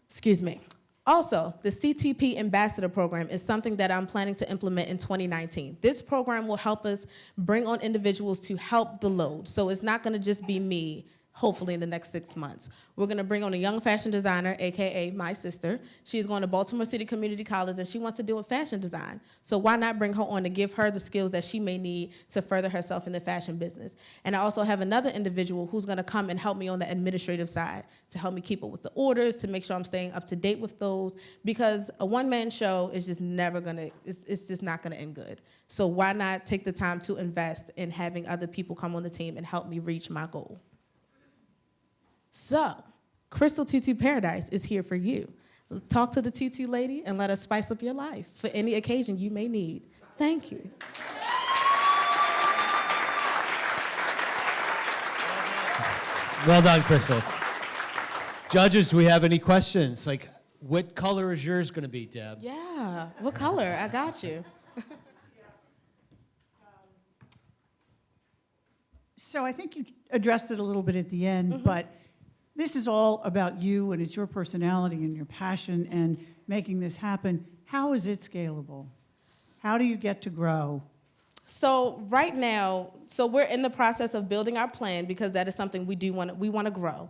Speaker 14: Excuse me. Also, the CTP Ambassador Program is something that I'm planning to implement in 2019. This program will help us bring on individuals to help the load. So it's not gonna just be me, hopefully in the next 6 months. We're gonna bring on a young fashion designer, AKA my sister. She's going to Baltimore City Community College and she wants to do a fashion design. So why not bring her on to give her the skills that she may need to further herself in the fashion business? And I also have another individual who's gonna come and help me on the administrative side to help me keep up with the orders, to make sure I'm staying up to date with those, because a one-man show is just never gonna, it's just not gonna end good. So why not take the time to invest in having other people come on the team and help me reach my goal? So, Crystal Tutu Paradise is here for you. Talk to the tutu lady and let us spice up your life for any occasion you may need. Thank you.
Speaker 15: Well done, Crystal. Judges, do we have any questions? Like, what color is yours going to be, Deb?
Speaker 14: Yeah, what color? I got you.
Speaker 8: So I think you addressed it a little bit at the end, but this is all about you, and it's your personality and your passion and making this happen. How is it scalable? How do you get to grow?
Speaker 14: So right now, so we're in the process of building our plan, because that is something we want to grow.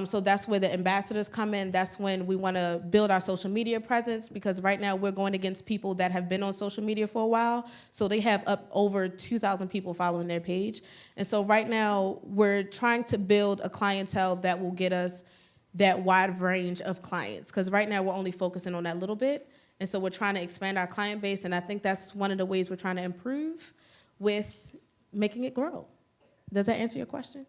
Speaker 14: So that's where the ambassadors come in. That's when we want to build our social media presence, because right now we're going against people that have been on social media for a while. So they have up over 2,000 people following their page. And so right now we're trying to build a clientele that will get us that wide range of clients, because right now we're only focusing on that little bit. And so we're trying to expand our client base, and I think that's one of the ways we're trying to improve with making it grow. Does that answer your question?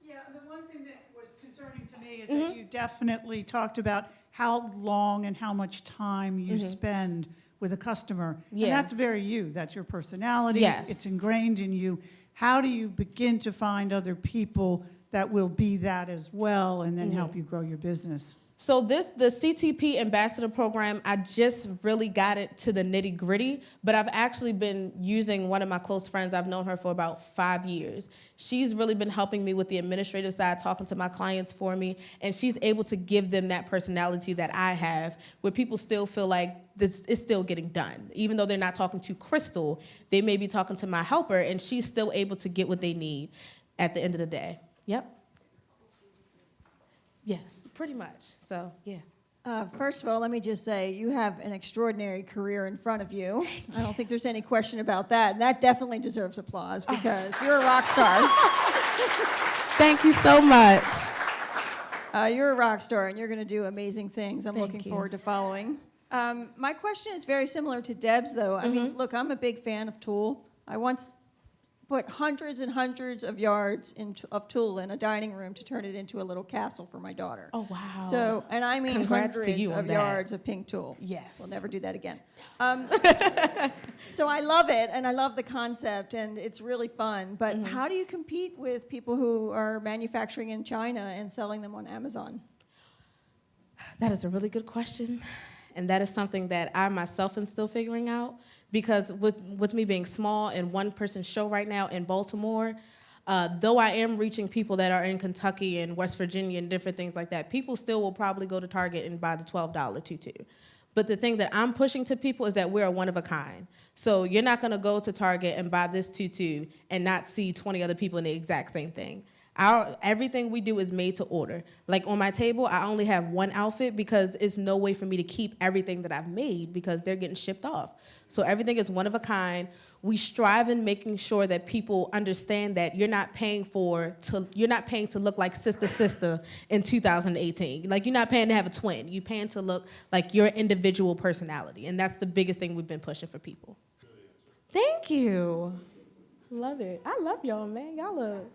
Speaker 8: Yeah, the one thing that was concerning to me is that you definitely talked about how long and how much time you spend with a customer.
Speaker 14: Yeah.
Speaker 8: And that's very you. That's your personality.
Speaker 14: Yes.
Speaker 8: It's ingrained in you. How do you begin to find other people that will be that as well and then help you grow your business?
Speaker 14: So the CTP Ambassador Program, I just really got it to the nitty gritty, but I've actually been using one of my close friends. I've known her for about 5 years. She's really been helping me with the administrative side, talking to my clients for me, and she's able to give them that personality that I have, where people still feel like this is still getting done. Even though they're not talking to Crystal, they may be talking to my helper, and she's still able to get what they need at the end of the day. Yep. Yes, pretty much. So, yeah.
Speaker 9: First of all, let me just say, you have an extraordinary career in front of you. I don't think there's any question about that. And that definitely deserves applause, because you're a rock star.
Speaker 14: Thank you so much.
Speaker 9: You're a rock star, and you're going to do amazing things. I'm
Speaker 14: Thank
Speaker 9: looking
Speaker 14: you.
Speaker 9: forward to following. My question is very similar to Deb's, though. I mean, look, I'm a big fan of tulle. I once put hundreds and hundreds of yards of tulle in a dining room to turn it into a little castle for my daughter.
Speaker 14: Oh, wow.
Speaker 9: So, and I mean
Speaker 14: Congrats to
Speaker 9: hundreds
Speaker 14: you on
Speaker 9: of
Speaker 14: that.
Speaker 9: yards of pink tulle.
Speaker 14: Yes.
Speaker 9: We'll never do that again. So I love it, and I love the concept, and it's really fun. But how do you compete with people who are manufacturing in China and selling them on Amazon?
Speaker 14: That is a really good question. And that is something that I myself am still figuring out. Because with me being small and one-person show right now in Baltimore, though I am reaching people that are in Kentucky and West Virginia and different things like that, people still will probably go to Target and buy the $12 tutu. But the thing that I'm pushing to people is that we're a one of a kind. So you're not gonna go to Target and buy this tutu and not see 20 other people in the exact same thing. Everything we do is made to order. Like on my table, I only have one outfit because it's no way for me to keep everything that I've made because they're getting shipped off. So everything is one of a kind. We strive in making sure that people understand that you're not paying to look like sister in 2018. Like you're not paying to have a twin. You're paying to look like your individual personality. And that's the biggest thing we've been pushing for people. Thank you. Love it. I love y'all, man. Y'all look.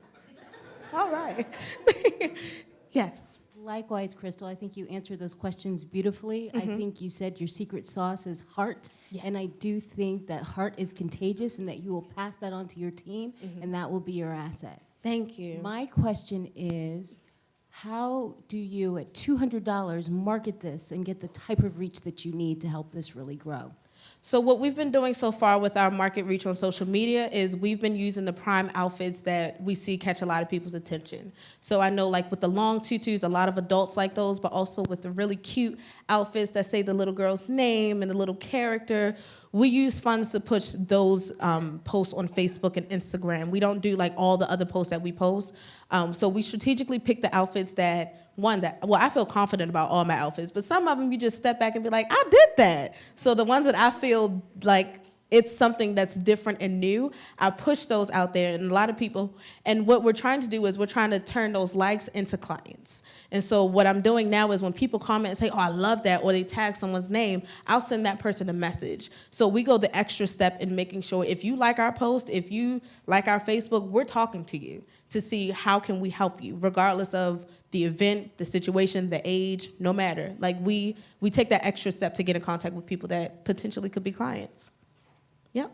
Speaker 14: All right. Yes.
Speaker 10: Likewise, Crystal, I think you answered those questions beautifully. I think you said your secret sauce is heart.
Speaker 14: Yes.
Speaker 10: And I do think that heart is contagious and that you will pass that on to your team, and that will be your asset.
Speaker 14: Thank you.
Speaker 10: My question is, how do you, at $200, market this and get the type of reach that you need to help this really grow?
Speaker 14: So what we've been doing so far with our market reach on social media is we've been using the prime outfits that we see catch a lot of people's attention. So I know like with the long tutus, a lot of adults like those, but also with the really cute outfits that say the little girl's name and the little character, we use funds to push those posts on Facebook and Instagram. We don't do like all the other posts that we post. So we strategically pick the outfits that I feel confident about all my outfits, but some of them you just step back and be like, I did that. So the ones that I feel like it's something that's different and new, I push those out there, and a lot of people, and what we're trying to do is we're trying to turn those likes into clients. And so what I'm doing now is when people comment and say, oh, I love that, or they tag someone's name, I'll send that person a message. So we go the extra step in making sure if you like our post, if you like our Facebook, we're talking to you to see how can we help you, regardless of the event, the situation, the age, no matter. Like we take that extra step to get in contact with people that potentially could be clients. Yep.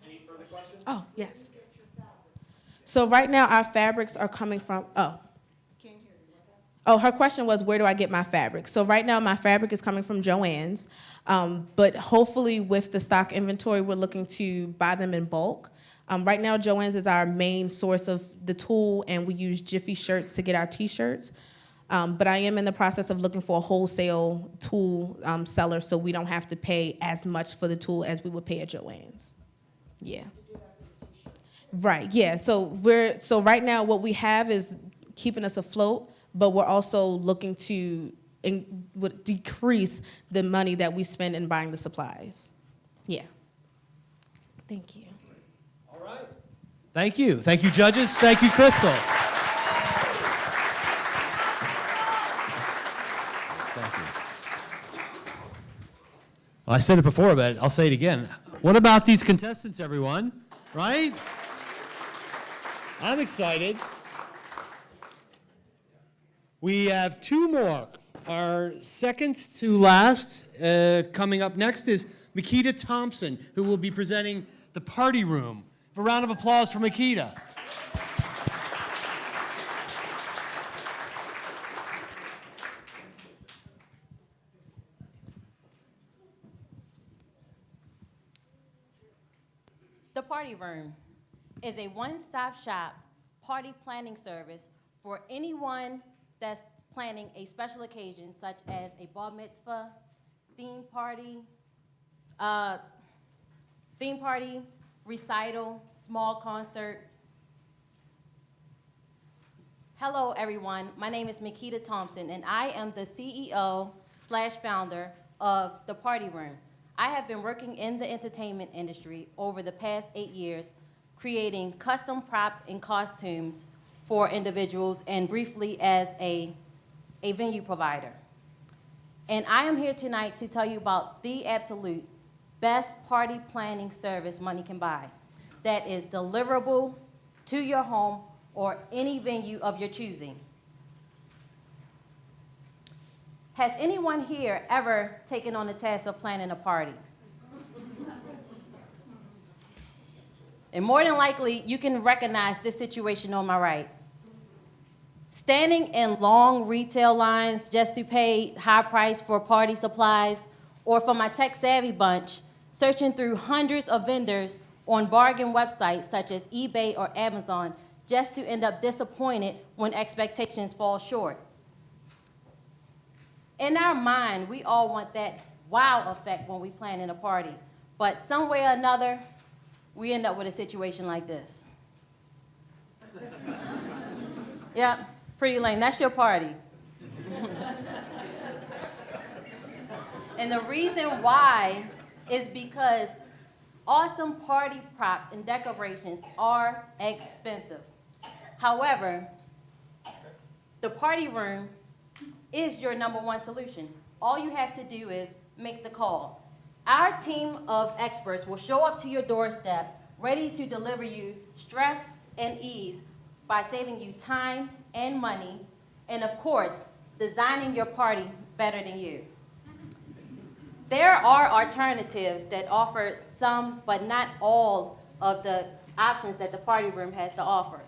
Speaker 2: Any further questions?
Speaker 14: Oh, yes. So right now our fabrics are coming from, her question was, where do I get my fabric? So right now my fabric is coming from Joann's, but hopefully with the stock inventory, we're looking to buy them in bulk. Right now Joann's is our main source of the tulle, and we use Jiffy shirts to get our t-shirts. But I am in the process of looking for a wholesale tulle seller so we don't have to pay as much for the tulle as we would pay at Joann's. Yeah. Right, yeah. So right now what we have is keeping us afloat, but we're also looking to decrease the money that we spend in buying the supplies. Yeah. Thank you.
Speaker 15: All right. Thank you. Thank you, judges. Thank you, Crystal. Well, I said it before, but I'll say it again. What about these contestants, everyone? Right? I'm excited. We have two more. Our second to last coming up next is Makita Thompson, who will be presenting the Party Room. A round of applause for Makita.
Speaker 16: The Party Room is a one-stop shop party planning service for anyone that's planning a special occasion such as a bar mitzvah, theme party, recital, small concert. Hello everyone, my name is Makita Thompson and I am the CEO/founder of The Party Room. I have been working in the entertainment industry over the past 8 years, creating custom props and costumes for individuals and briefly as a venue provider. And I am here tonight to tell you about the absolute best party planning service money can buy that is deliverable to your home or any venue of your choosing. Has anyone here ever taken on the task of planning a party? And more than likely, you can recognize this situation on my right. Standing in long retail lines just to pay high price for party supplies, or for my tech-savvy bunch, searching through hundreds of vendors on bargain websites such as eBay or Amazon just to end up disappointed when expectations fall short. In our mind, we all want that wow effect when we plan in a party, but some way or another, we end up with a situation like this. Yep, pretty lame. That's your party. And the reason why is because awesome party props and decorations are expensive. However, the party room is your #1 solution. All you have to do is make the call. Our team of experts will show up to your doorstep ready to deliver you stress and ease by saving you time and money, and of course, designing your party better than you. There are alternatives that offer some, but not all, of the options that the party room has to offer.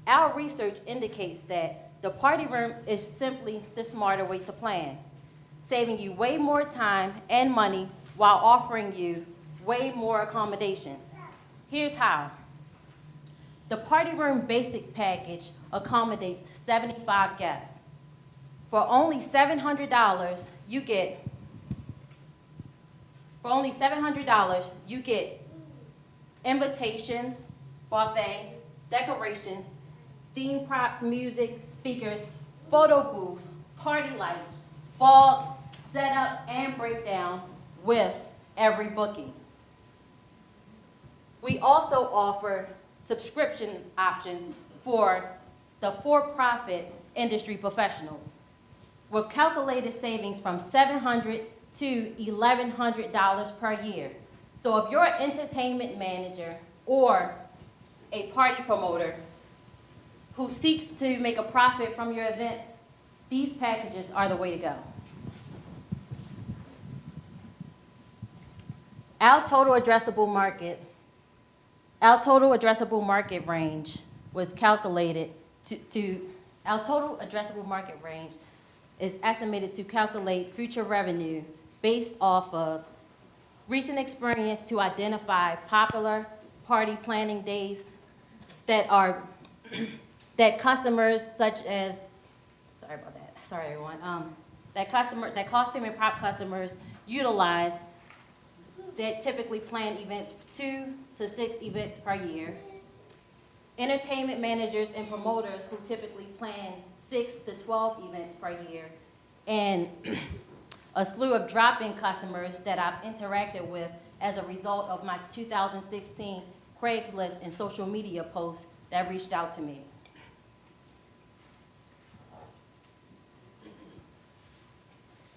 Speaker 16: Our research indicates that the party room is simply the smarter way to plan, saving you way more time and money while offering you way more accommodations. Here's how. The party room basic package accommodates 75 guests. For only $700, you get invitations, buffet, decorations, theme props, music, speakers, photo booth, party lights, fog, setup, and breakdown with every booking. We also offer subscription options for the for-profit industry professionals with calculated savings from $700 to $1,100 per year. So if you're an entertainment manager or a party promoter who seeks to make a profit from your events, these packages are the way to go. Our total addressable market range was calculated our total addressable market range is estimated to calculate future revenue based off of recent experience to identify popular party planning days that customers such as, sorry about that, sorry everyone, that costume and prop customers utilize that typically plan events 2 to 6 events per year. Entertainment managers and promoters who typically plan 6 to 12 events per year, and a slew of drop-in customers that I've interacted with as a result of my 2016 Craigslist and social media posts that reached out to me.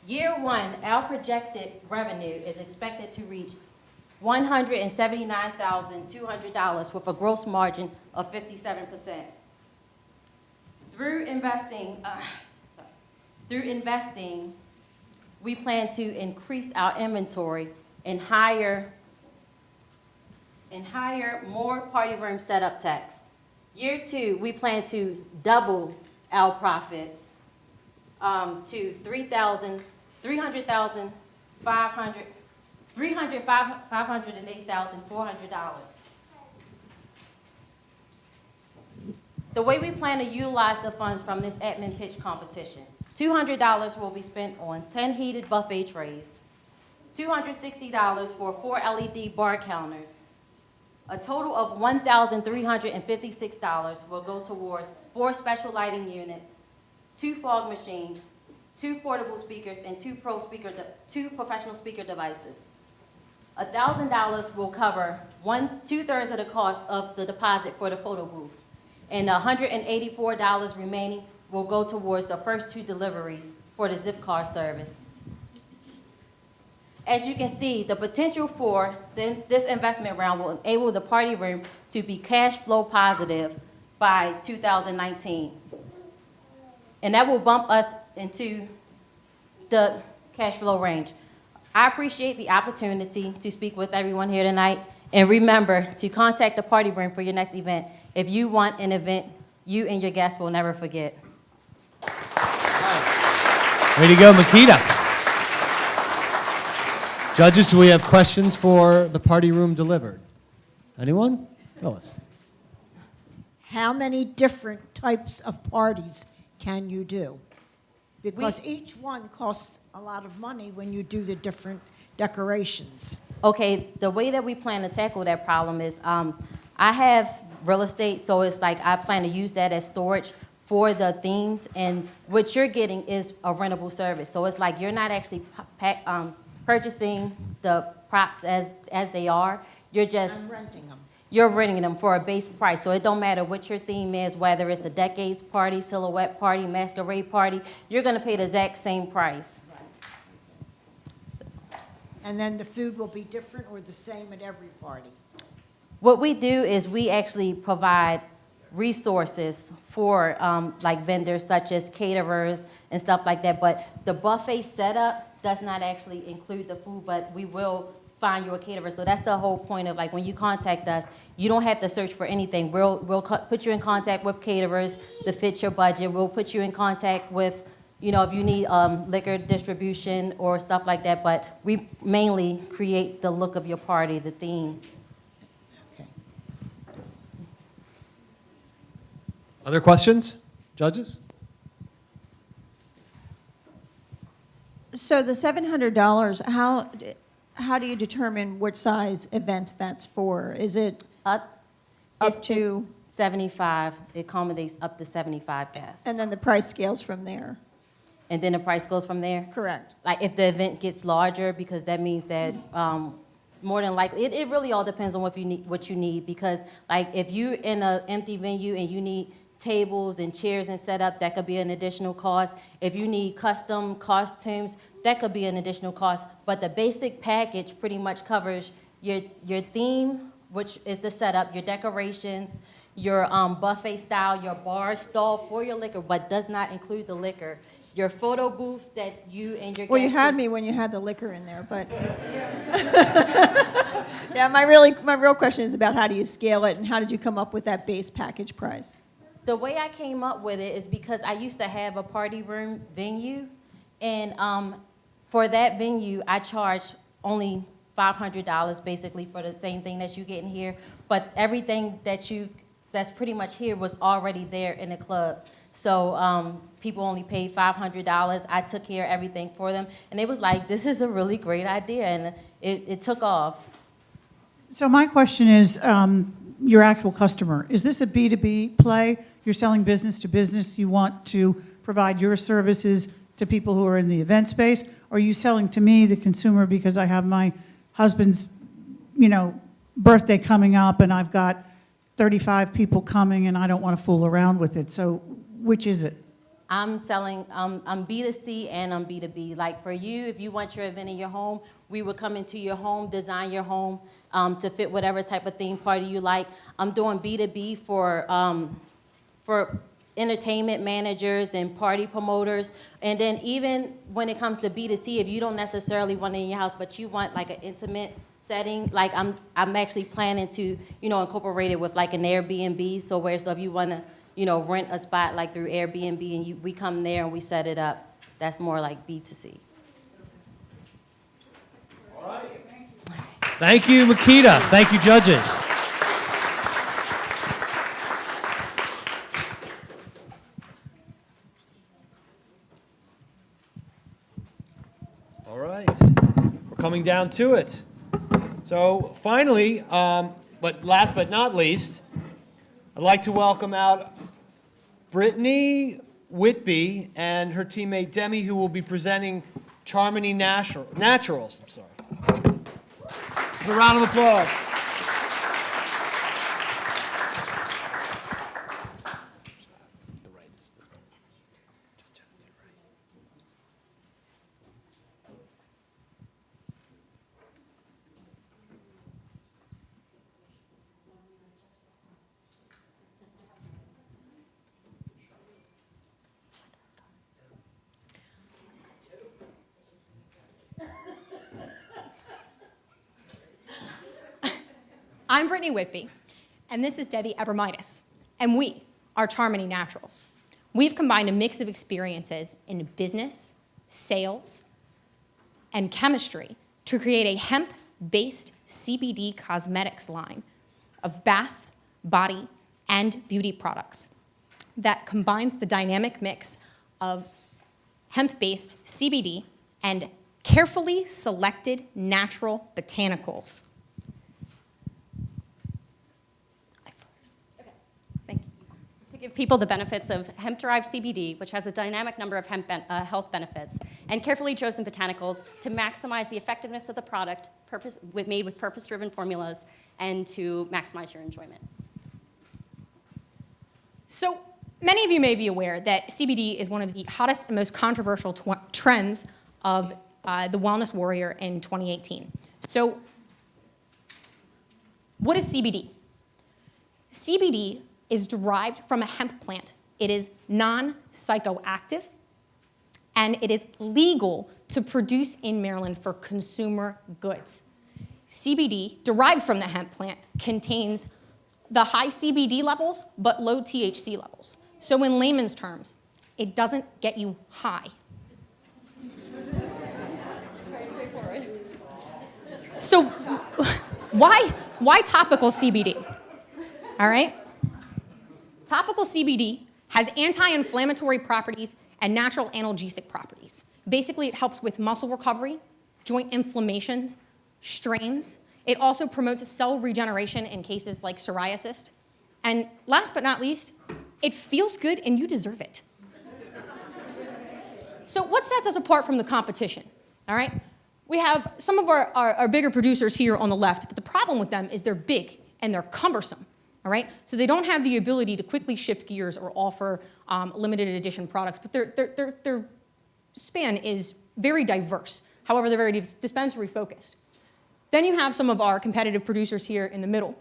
Speaker 16: Year 1, our projected revenue is expected to reach $179,200 with a gross margin of 57%. Through investing, we plan to increase our inventory and hire more party room setup techs. Year 2, we plan to double our profits to $308,400. The way we plan to utilize the funds from this Attman pitch competition: $200 will be spent on 10 heated buffet trays, $260 for 4 LED bar counters. A total of $1,356 will go towards 4 special lighting units, 2 fog machines, 2 portable speakers, and 2 professional speaker devices. $1,000 will cover 2/3 of the cost of the deposit for the photo booth, and $184 remaining will go towards the first 2 deliveries for the zip car service. As you can see, the potential for this investment round will enable the party room to be cash flow positive by 2019. And that will bump us into the cash flow range. I appreciate the opportunity to speak with everyone here tonight. And remember to contact the party room for your next event. If you want an event you and your guests will never forget.
Speaker 15: Way to go, Makita. Judges, do we have questions for the party room delivered? Anyone? Phyllis.
Speaker 7: How many different types of parties can you do? Because each one costs a lot of money when you do the different decorations.
Speaker 16: Okay, the way that we plan to tackle that problem is I have real estate, so it's like I plan to use that as storage for the themes, and what you're getting is a rentable service. So it's like you're not actually purchasing the props as they are. You're just
Speaker 7: renting them.
Speaker 16: You're renting them for a base price. So it don't matter what your theme is, whether it's a decades party, silhouette party, masquerade party, you're gonna pay the exact same price.
Speaker 7: And then the food will be different or the same at every party?
Speaker 16: What we do is we actually provide resources for like vendors such as caterers and stuff like that, but the buffet setup does not actually include the food, but we will find you a caterer. So that's the whole point of, like, when you contact us, you don't have to search for anything. We'll put you in contact with caterers to fit your budget. We'll put you in contact with, you know, if you need liquor distribution or stuff like that, but we mainly create the look of your party, the theme.
Speaker 15: Other questions, judges?
Speaker 9: So the $700, how do you determine what size event that's for? Is it up to
Speaker 16: 75? It accommodates up to 75 guests.
Speaker 9: And then the price scales from there?
Speaker 16: And then the price goes from there?
Speaker 9: Correct.
Speaker 16: Like if the event gets larger, because that means that more than likely, it really all depends on what you need. Because like if you're in an empty venue and you need tables and chairs and setup, that could be an additional cost. If you need custom costumes, that could be an additional cost. But the basic package pretty much covers your theme, which is the setup, your decorations, your buffet style, your bar stall for your liquor, but does not include the liquor. Your photo booth that you and your
Speaker 9: Well, you
Speaker 16: guests
Speaker 9: had me when you had the liquor in there, but yeah, my real question is about how do you scale it and how did you come up with that base package price?
Speaker 16: The way I came up with it is because I used to have a party room venue, and for that venue, I charged only $500 basically for the same thing that you get in here, but everything that's pretty much here was already there in the club. So people only paid $500. I took care of everything for them, and it was like, this is a really great idea, and it took off.
Speaker 8: So my question is, your actual customer, is this a B2B play? You're selling business to business, you want to provide your services to people who are in the event space? Or are you selling to me, the consumer, because I have my husband's, birthday coming up and I've got 35 people coming and I don't want to fool around with it? So which is it?
Speaker 16: I'm selling, I'm B2C and I'm B2B. Like for you, if you want your event in your home, we would come into your home, design your home to fit whatever type of theme party you like. I'm doing B2B for entertainment managers and party promoters. And then even when it comes to B2C, if you don't necessarily want it in your house, but you want like an intimate setting, like I'm actually planning to, incorporate it with like an Airbnb. So if you want to, rent a spot like through Airbnb and we come there and we set it up, that's more like B2C.
Speaker 15: All right. Thank you, Makita. Thank you, judges. All right. We're coming down to it. So finally, but last but not least, I'd like to welcome out Brittany Whitby and her teammate Demi, who will be presenting Charmony Naturals. I'm sorry. A round of applause.
Speaker 17: I'm Brittany Whitby, and this is Debbie Ebermitis, and we are Charmony Naturals. We've combined a mix of experiences in business, sales, and chemistry to create a hemp-based CBD cosmetics line of bath, body, and beauty products that combines the dynamic mix of hemp-based CBD and carefully selected natural botanicals.
Speaker 18: To give people the benefits of hemp-derived CBD, which has a dynamic number of health benefits, and carefully chosen botanicals to maximize the effectiveness of the product made with purpose-driven formulas and to maximize your enjoyment.
Speaker 17: So many of you may be aware that CBD is one of the hottest and most controversial trends of the Wellness Warrior in 2018. So what is CBD? CBD is derived from a hemp plant. It is non-psychoactive, and it is legal to produce in Maryland for consumer goods. CBD, derived from the hemp plant, contains the high CBD levels, but low THC levels. So in layman's terms, it doesn't get you high.
Speaker 18: Very straightforward.
Speaker 17: So why topical CBD? All right? Topical CBD has anti-inflammatory properties and natural analgesic properties. Basically, it helps with muscle recovery, joint inflammations, strains. It also promotes cell regeneration in cases like psoriasis. And last but not least, it feels good and you deserve it. So what sets us apart from the competition? All right? We have some of our bigger producers here on the left, but the problem with them is they're big and they're cumbersome. All right? So they don't have the ability to quickly shift gears or offer limited edition products, but their span is very diverse. However, they're very dispensary focused. Then you have some of our competitive producers here in the middle.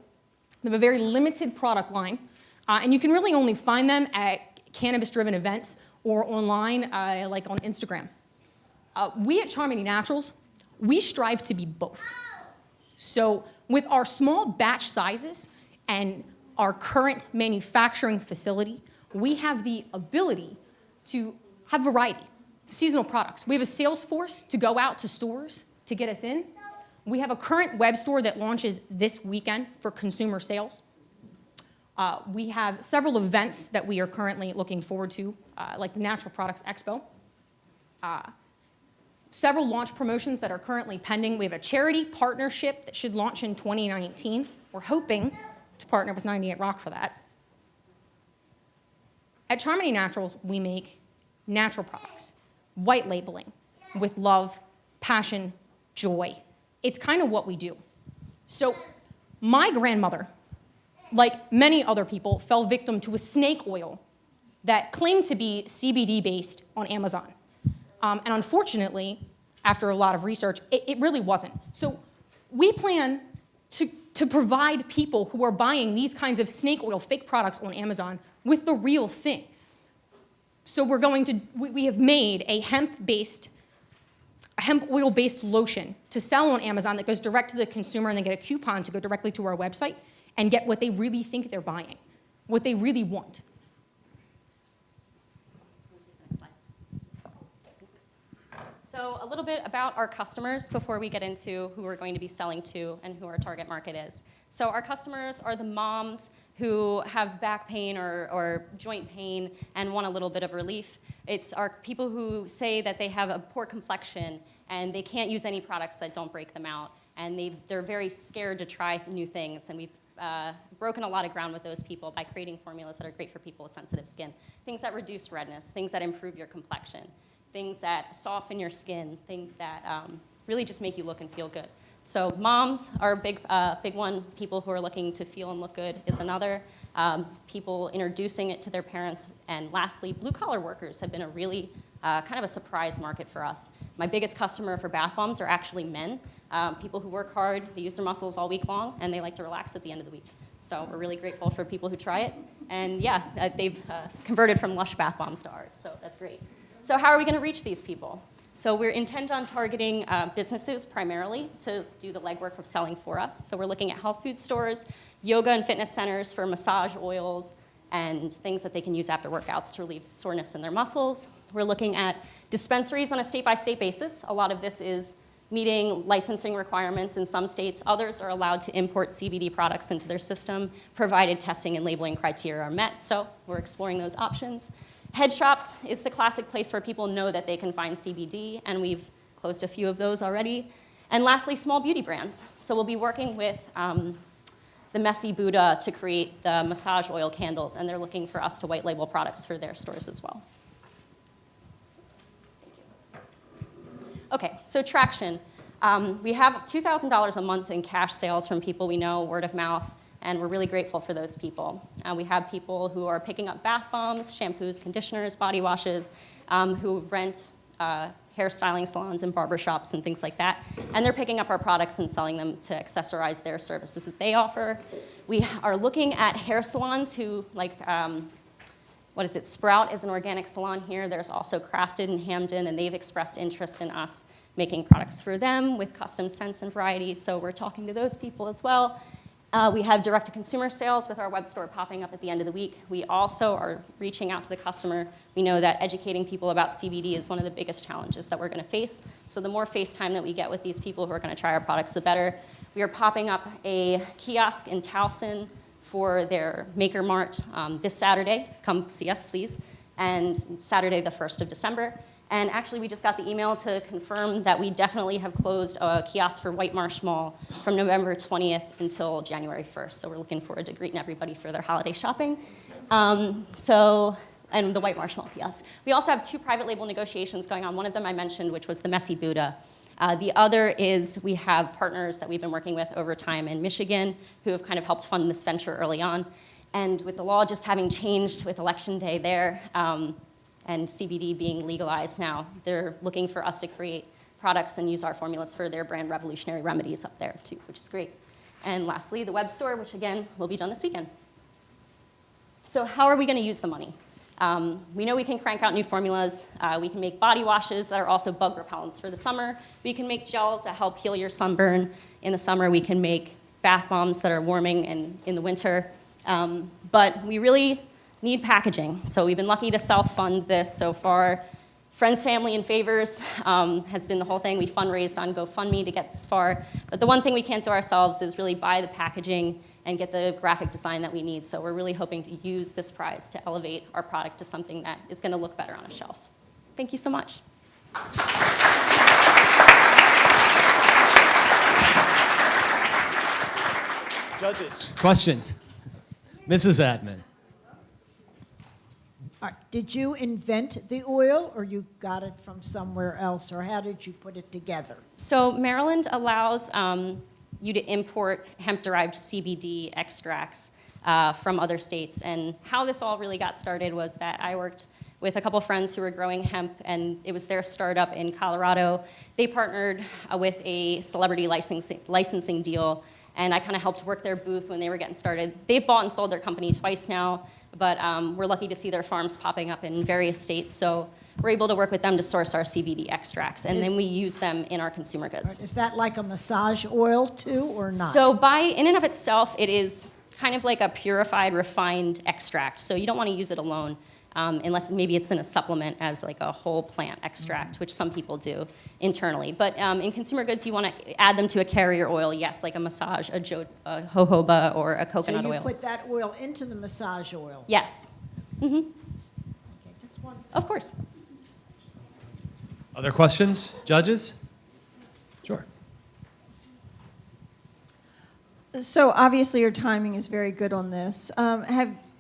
Speaker 17: They have a very limited product line, and you can really only find them at cannabis-driven events or online, like on Instagram. We at Charmony Naturals, we strive to be both. So with our small batch sizes and our current manufacturing facility, we have the ability to have variety, seasonal products. We have a sales force to go out to stores to get us in. We have a current web store that launches this weekend for consumer sales. We have several events that we are currently looking forward to, like the Natural Products Expo. Several launch promotions that are currently pending. We have a charity partnership that should launch in 2019. We're hoping to partner with 98 Rock for that. At Charmony Naturals, we make natural products, white labeling, with love, passion, joy. It's kind of what we do. So my grandmother, like many other people, fell victim to a snake oil that claimed to be CBD-based on Amazon. And unfortunately, after a lot of research, it really wasn't. So we plan to provide people who are buying these kinds of snake oil fake products on Amazon with the real thing. So we have made a hemp oil-based lotion to sell on Amazon that goes direct to the consumer, and they get a coupon to go directly to our website and get what they really think they're buying, what they really want.
Speaker 18: So a little bit about our customers before we get into who we're going to be selling to and who our target market is. So our customers are the moms who have back pain or joint pain and want a little bit of relief. It's our people who say that they have a poor complexion and they can't use any products that don't break them out. And they're very scared to try new things. And we've broken a lot of ground with those people by creating formulas that are great for people with sensitive skin. Things that reduce redness, things that improve your complexion, things that soften your skin, things that really just make you look and feel good. So moms are a big one. People who are looking to feel and look good is another. People introducing it to their parents. And lastly, blue-collar workers have been a really kind of a surprise market for us. My biggest customer for bath bombs are actually men. People who work hard, they use their muscles all week long, and they like to relax at the end of the week. So we're really grateful for people who try it. And yeah, they've converted from Lush bath bombs to ours, so that's great. So how are we going to reach these people? So we're intent on targeting businesses primarily to do the legwork of selling for us. So we're looking at health food stores, yoga and fitness centers for massage oils, and things that they can use after workouts to relieve soreness in their muscles. We're looking at dispensaries on a state-by-state basis. A lot of this is meeting licensing requirements in some states. Others are allowed to import CBD products into their system, provided testing and labeling criteria are met. So we're exploring those options. Head shops is the classic place where people know that they can find CBD, and we've closed a few of those already. And lastly, small beauty brands. So we'll be working with the Messy Buddha to create the massage oil candles, and they're looking for us to white label products for their stores as well. Okay, so traction. We have $2,000 a month in cash sales from people we know, word of mouth, and we're really grateful for those people. We have people who are picking up bath bombs, shampoos, conditioners, body washes, who rent hairstyling salons and barbershops and things like that, and they're picking up our products and selling them to accessorize their services that they offer. We are looking at hair salons who, like, what is it, Sprout is an organic salon here. There's also Crafted in Hamden, and they've expressed interest in us making products for them with custom scents and varieties, so we're talking to those people as well. We have direct-to-consumer sales with our web store popping up at the end of the week. We also are reaching out to the customer. We know that educating people about CBD is one of the biggest challenges that we're going to face. So the more face time that we get with these people who are going to try our products, the better. We are popping up a kiosk in Towson for their Maker Mart this Saturday. Come see us, please. And Saturday, the 1st of December. And actually, we just got the email to confirm that we definitely have closed a kiosk for White Marsh Mall from November 20th until January 1st. So we're looking forward to greeting everybody for their holiday shopping. And the White Marsh Mall kiosk. We also have 2 private label negotiations going on. One of them I mentioned, which was the Messy Buddha. The other is we have partners that we've been working with over time in Michigan who have kind of helped fund this venture early on. And with the law just having changed with Election Day there, and CBD being legalized now, they're looking for us to create products and use our formulas for their brand Revolutionary Remedies up there too, which is great. And lastly, the web store, which again, will be done this weekend. So how are we gonna use the money? We know we can crank out new formulas. We can make body washes that are also bug repellents for the summer. We can make gels that help heal your sunburn in the summer. We can make bath bombs that are warming in the winter. But we really need packaging. So we've been lucky to self-fund this so far. Friends, family, and favors has been the whole thing. We fundraised on GoFundMe to get this far. But the one thing we can't do ourselves is really buy the packaging and get the graphic design that we need. So we're really hoping to use this prize to elevate our product to something that is going to look better on a shelf. Thank you so much.
Speaker 15: Judges. Questions? Mrs. Attman.
Speaker 7: Did you invent the oil, or you got it from somewhere else, or how did you put it together?
Speaker 18: So Maryland allows you to import hemp-derived CBD extracts from other states. And how this all really got started was that I worked with a couple friends who were growing hemp, and it was their startup in Colorado. They partnered with a celebrity licensing deal, and I kind of helped work their booth when they were getting started. They've bought and sold their company twice now, but we're lucky to see their farms popping up in various states. So we're able to work with them to source our CBD extracts, and then we use them in our consumer goods.
Speaker 7: Is that like a massage oil too, or not?
Speaker 18: So in and of itself, it is kind of like a purified, refined extract. So you don't want to use it alone, unless maybe it's in a supplement as like a whole plant extract, which some people do internally. But in consumer goods, you want to add them to a carrier oil, yes, like a massage, a jojoba, or a coconut
Speaker 7: oil. So you
Speaker 18: oil.
Speaker 7: put that oil into the massage oil?
Speaker 18: Yes. Mm-hmm.
Speaker 7: Okay, just one.
Speaker 18: Of course.
Speaker 15: Other questions? Judges? Sure.
Speaker 9: So obviously your timing is very good on this.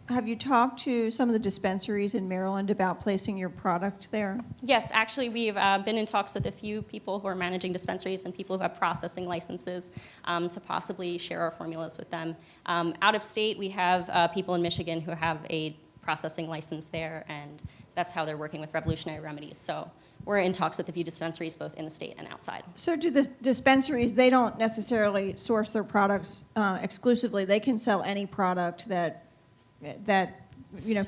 Speaker 9: Have you talked to some of the dispensaries in Maryland about placing your product there?
Speaker 18: Yes, actually, we've been in talks with a few people who are managing dispensaries and people who have processing licenses to possibly share our formulas with them. Out of state, we have people in Michigan who have a processing license there, and that's how they're working with Revolutionary Remedies. So we're in talks with a few dispensaries both in the state and outside.
Speaker 9: So do the dispensaries, they don't necessarily source their products exclusively. They can sell any product that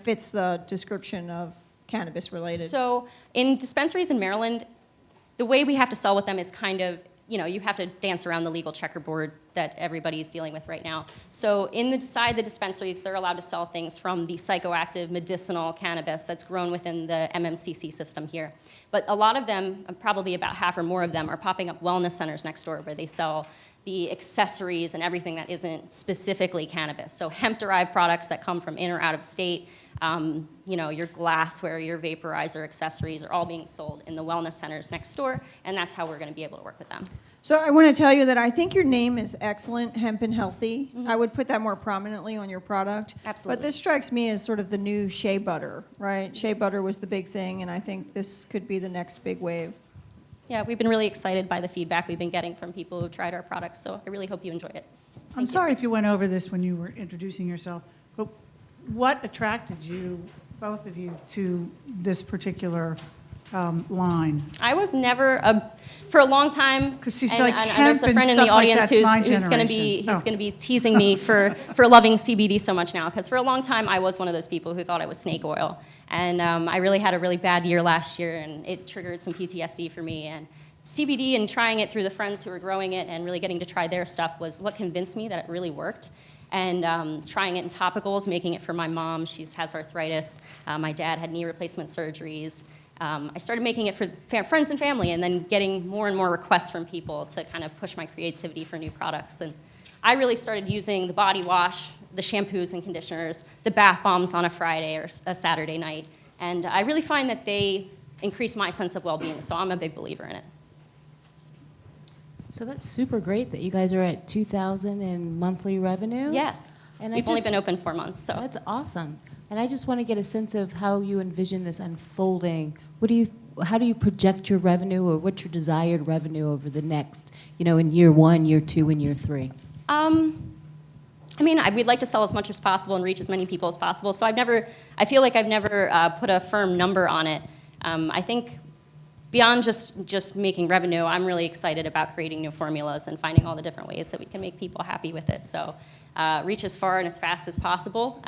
Speaker 9: fits the description of cannabis related.
Speaker 18: So in dispensaries in Maryland, the way we have to sell with them is kind of, you have to dance around the legal checkerboard that everybody's dealing with right now. So inside the dispensaries, they're allowed to sell things from the psychoactive medicinal cannabis that's grown within the MMCC system here. But a lot of them, probably about half or more of them, are popping up wellness centers next door where they sell the accessories and everything that isn't specifically cannabis. So hemp-derived products that come from in or out of state, your glassware, your vaporizer accessories are all being sold in the wellness centers next door, and that's how we're going to be able to work with them.
Speaker 9: So I want to tell you that I think your name is excellent, Hemp and Healthy. I would put that more prominently on your product.
Speaker 18: Absolutely.
Speaker 9: But this strikes me as sort of the new shea butter, right? Shea butter was the big thing, and I think this could be the next big wave.
Speaker 18: Yeah, we've been really excited by the feedback we've been getting from people who've tried our products, so I really hope you enjoy it.
Speaker 8: I'm sorry if you went over this when you were introducing yourself, but what attracted you, both of you, to this particular line?
Speaker 18: I was never for a long time,
Speaker 8: she's
Speaker 18: and there's a friend in the audience who's going to be teasing me for loving CBD so much now, because for a long time I was one of those people who thought it was snake oil, and I really had a really bad year last year, and it triggered some PTSD for me, and CBD and trying it through the friends who were growing it and really getting to try their stuff was what convinced me that it really worked. And trying it in topicals, making it for my mom. She has arthritis. My dad had knee replacement surgeries. I started making it for friends and family, and then getting more and more requests from people to kind of push my creativity for new products. And I really started using the body wash, the shampoos and conditioners, the bath bombs on a Friday or a Saturday night. And I really find that they increase my sense of well-being, so I'm a big believer in it.
Speaker 10: So that's super great that you guys are at 2,000 in monthly revenue.
Speaker 18: Yes.
Speaker 10: And
Speaker 18: We've only been open 4 months, so.
Speaker 10: That's awesome. And I just want to get a sense of how you envision this unfolding. How do you project your revenue, or what's your desired revenue over the next, in year 1, year 2, and year 3?
Speaker 18: We'd like to sell as much as possible and reach as many people as possible. So I feel like I've never put a firm number on it. I think beyond just making revenue, I'm really excited about creating new formulas and finding all the different ways that we can make people happy with it. So reach as far and as fast as possible.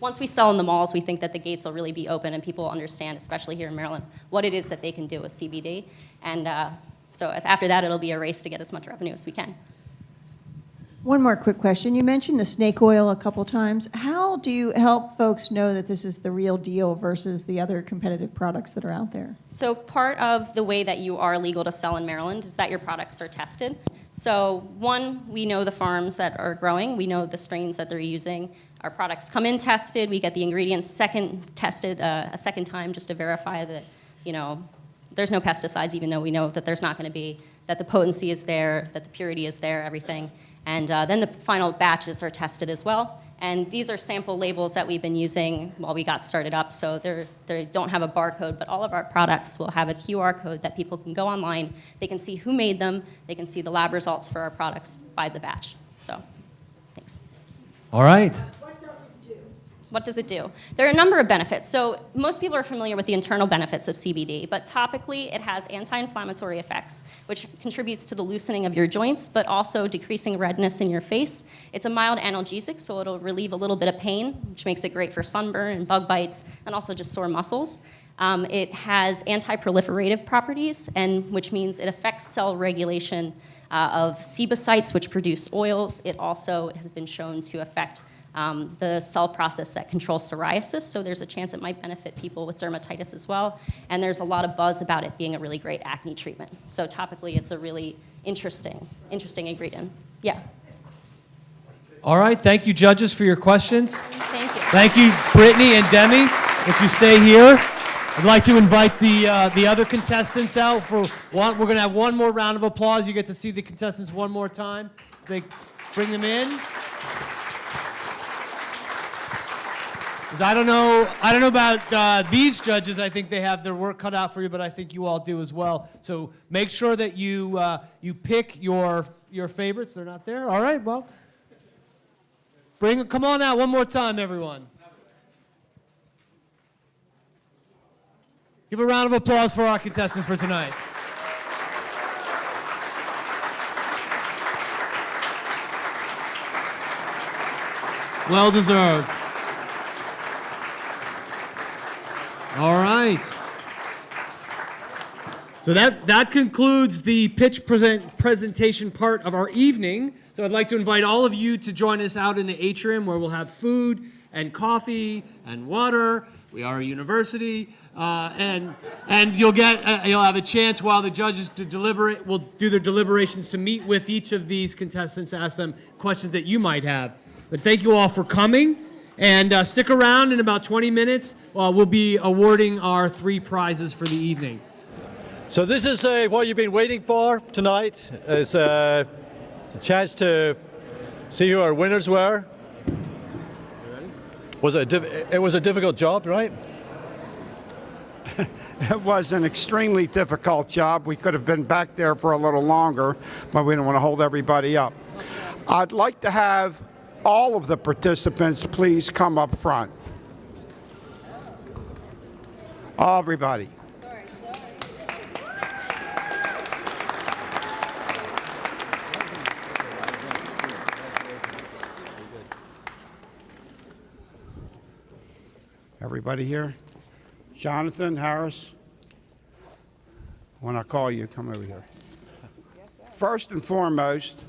Speaker 18: Once we sell in the malls, we think that the gates will really be open and people will understand, especially here in Maryland, what it is that they can do with CBD. And so after that, it'll be a race to get as much revenue as we can.
Speaker 9: One more quick question. You mentioned the snake oil a couple times. How do you help folks know that this is the real deal versus the other competitive products that are out there?
Speaker 18: So part of the way that you are legal to sell in Maryland is that your products are tested. So one, we know the farms that are growing. We know the strains that they're using. Our products come in tested. We get the ingredients tested a second time just to verify that, there's no pesticides, even though we know that there's not going to be, that the potency is there, that the purity is there, everything. And then the final batches are tested as well. And these are sample labels that we've been using while we got started up. So they don't have a barcode, but all of our products will have a QR code that people can go online. They can see who made them. They can see the lab results for our products by the batch. So, thanks.
Speaker 15: All right.
Speaker 18: What does it do? There are a number of benefits. So most people are familiar with the internal benefits of CBD, but topically it has anti-inflammatory effects, which contributes to the loosening of your joints, but also decreasing redness in your face. It's a mild analgesic, so it'll relieve a little bit of pain, which makes it great for sunburn and bug bites, and also just sore muscles. It has anti-proliferative properties, which means it affects cell regulation of sebocytes, which produce oils. It also has been shown to affect the cell process that controls psoriasis, so there's a chance it might benefit people with dermatitis as well. And there's a lot of buzz about it being a really great acne treatment. So topically, it's a really interesting ingredient. Yeah.
Speaker 15: All right. Thank you, judges, for your questions.
Speaker 18: Thank you.
Speaker 15: Thank you, Brittany and Demi. If you stay here, I'd like to invite the other contestants out for one. We're going to have one more round of applause. You get to see the contestants one more time. They bring them in. I don't know about these judges. I think they have their work cut out for you, but I think you all do as well. So make sure that you pick your favorites. They're not there. All right. Well, come on out one more time, everyone. Give a round of applause for our contestants for tonight. Well deserved. All right. So that concludes the pitch presentation part of our evening. So I'd like to invite all of you to join us out in the atrium where we'll have food and coffee and water. We are a university, and you'll have a chance while the judges will do their deliberations to meet with each of these contestants, ask them questions that you might have. But thank you all for coming, and stick around. In about 20 minutes. We'll be awarding our 3 prizes for the evening.
Speaker 1: So this is what you've been waiting for tonight. Is a chance to see who our winners were. It was a difficult job, right?
Speaker 3: It was an extremely difficult job. We could have been back there for a little longer, but we don't want to hold everybody up. I'd like to have all of the participants please come up front. Everybody. Everybody here? Jonathan, Harris? When I call you, come over here. First and foremost,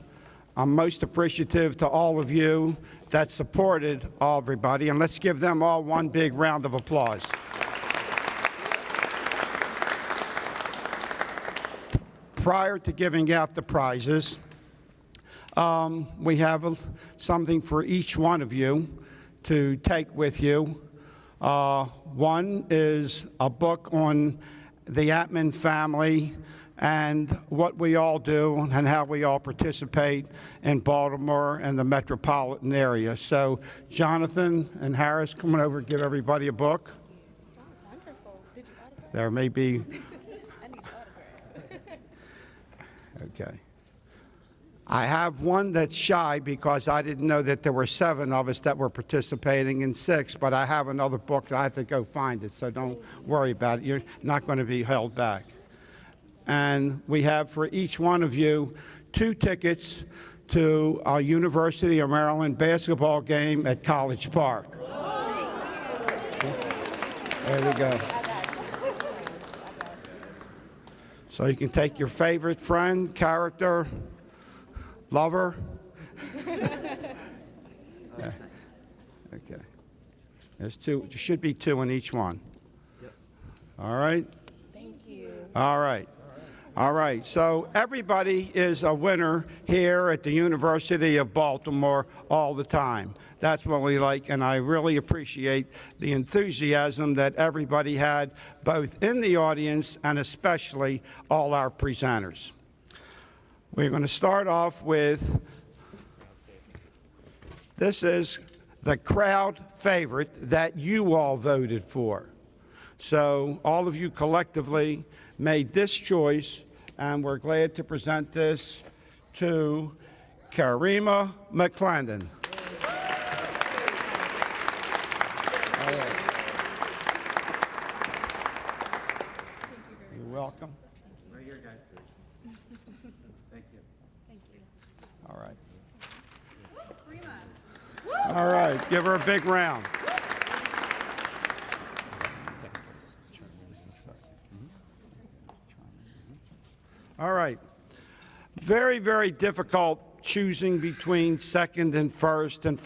Speaker 3: I'm most appreciative to all of you that supported everybody, and let's give them all one big round of applause. Prior to giving out the prizes, we have something for each one of you to take with you. One is a book on the Attman family and what we all do and how we all participate in Baltimore and the metropolitan area. So Jonathan and Harris, come on over and give everybody a book. There may be... Okay. I have one that's shy because I didn't know that there were 7 of us that were participating in 6, but I have another book that I have to go find it, so don't worry about it. You're not going to be held back. And we have for each one of you 2 tickets to our University of Maryland basketball game at College Park. There we go. So you can take your favorite friend, character, lover. Yeah. Okay. There's 2. There should be 2 in each one. All right? Thank you. All right. All right. So everybody is a winner here at the University of Baltimore all the time. That's what we like, and I really appreciate the enthusiasm that everybody had, both in the audience and especially all our presenters. We're going to start off with, this is the crowd favorite that you all voted for. So all of you collectively made this choice, and we're glad to present this to Karima McClendon. You're welcome.
Speaker 15: Right here, guys. Thank you.
Speaker 3: Thank you. All right. All right, give her a big round. All right. Very, very difficult choosing between second and first and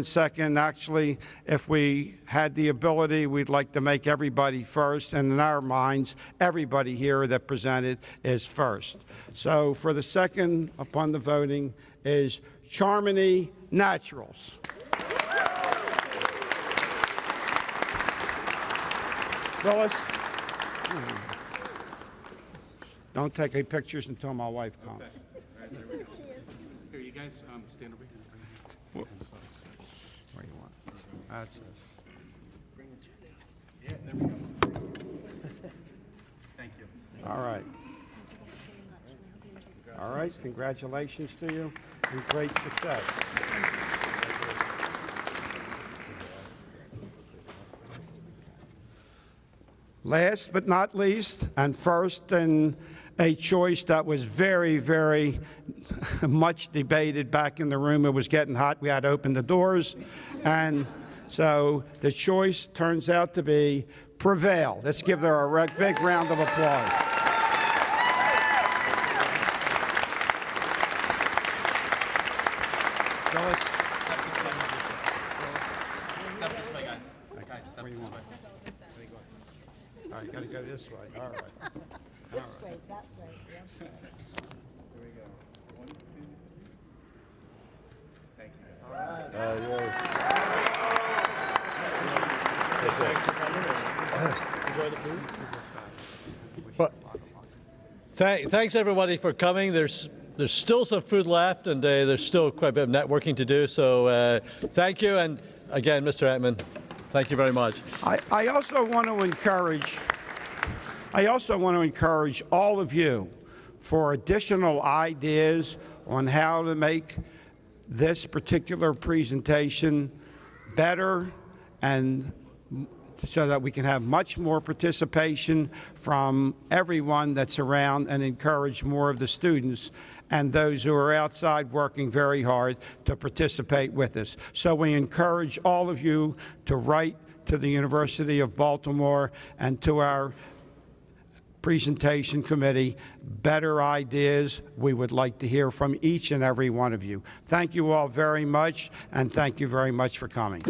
Speaker 3: second. Actually, if we had the ability, we'd like to make everybody first. And in our minds, everybody here that presented is first. So for the second upon the voting is Charmony Naturals. Phyllis? Don't take any pictures until my wife comes.
Speaker 19: Okay. Right, there we go. Here, you guys stand over here.
Speaker 3: Where you want? That's it.
Speaker 19: Yeah, there we go. Thank you.
Speaker 3: All right. All right, congratulations to you and great success. Last but not least, and first in a choice that was very, very much debated back in the room. It was getting hot. We had to open the doors. And so the choice turns out to be Prevail. Let's give her a big round of applause.
Speaker 19: Step this way, guys. Guys, step this way.
Speaker 3: All right, got to go this way. All right.
Speaker 7: This way, that way, yeah.
Speaker 1: Thanks everybody for coming. There's still some food left, and there's still quite a bit of networking to do. So thank you, and again, Mr. Attman, thank you very much.
Speaker 3: I also want to encourage all of you for additional ideas on how to make this particular presentation better, and so that we can have much more participation from everyone that's around, and encourage more of the students and those who are outside working very hard to participate with us. So we encourage all of you to write to the University of Baltimore and to our presentation committee better ideas. We would like to hear from each and every one of you. Thank you all very much, and thank you very much for coming.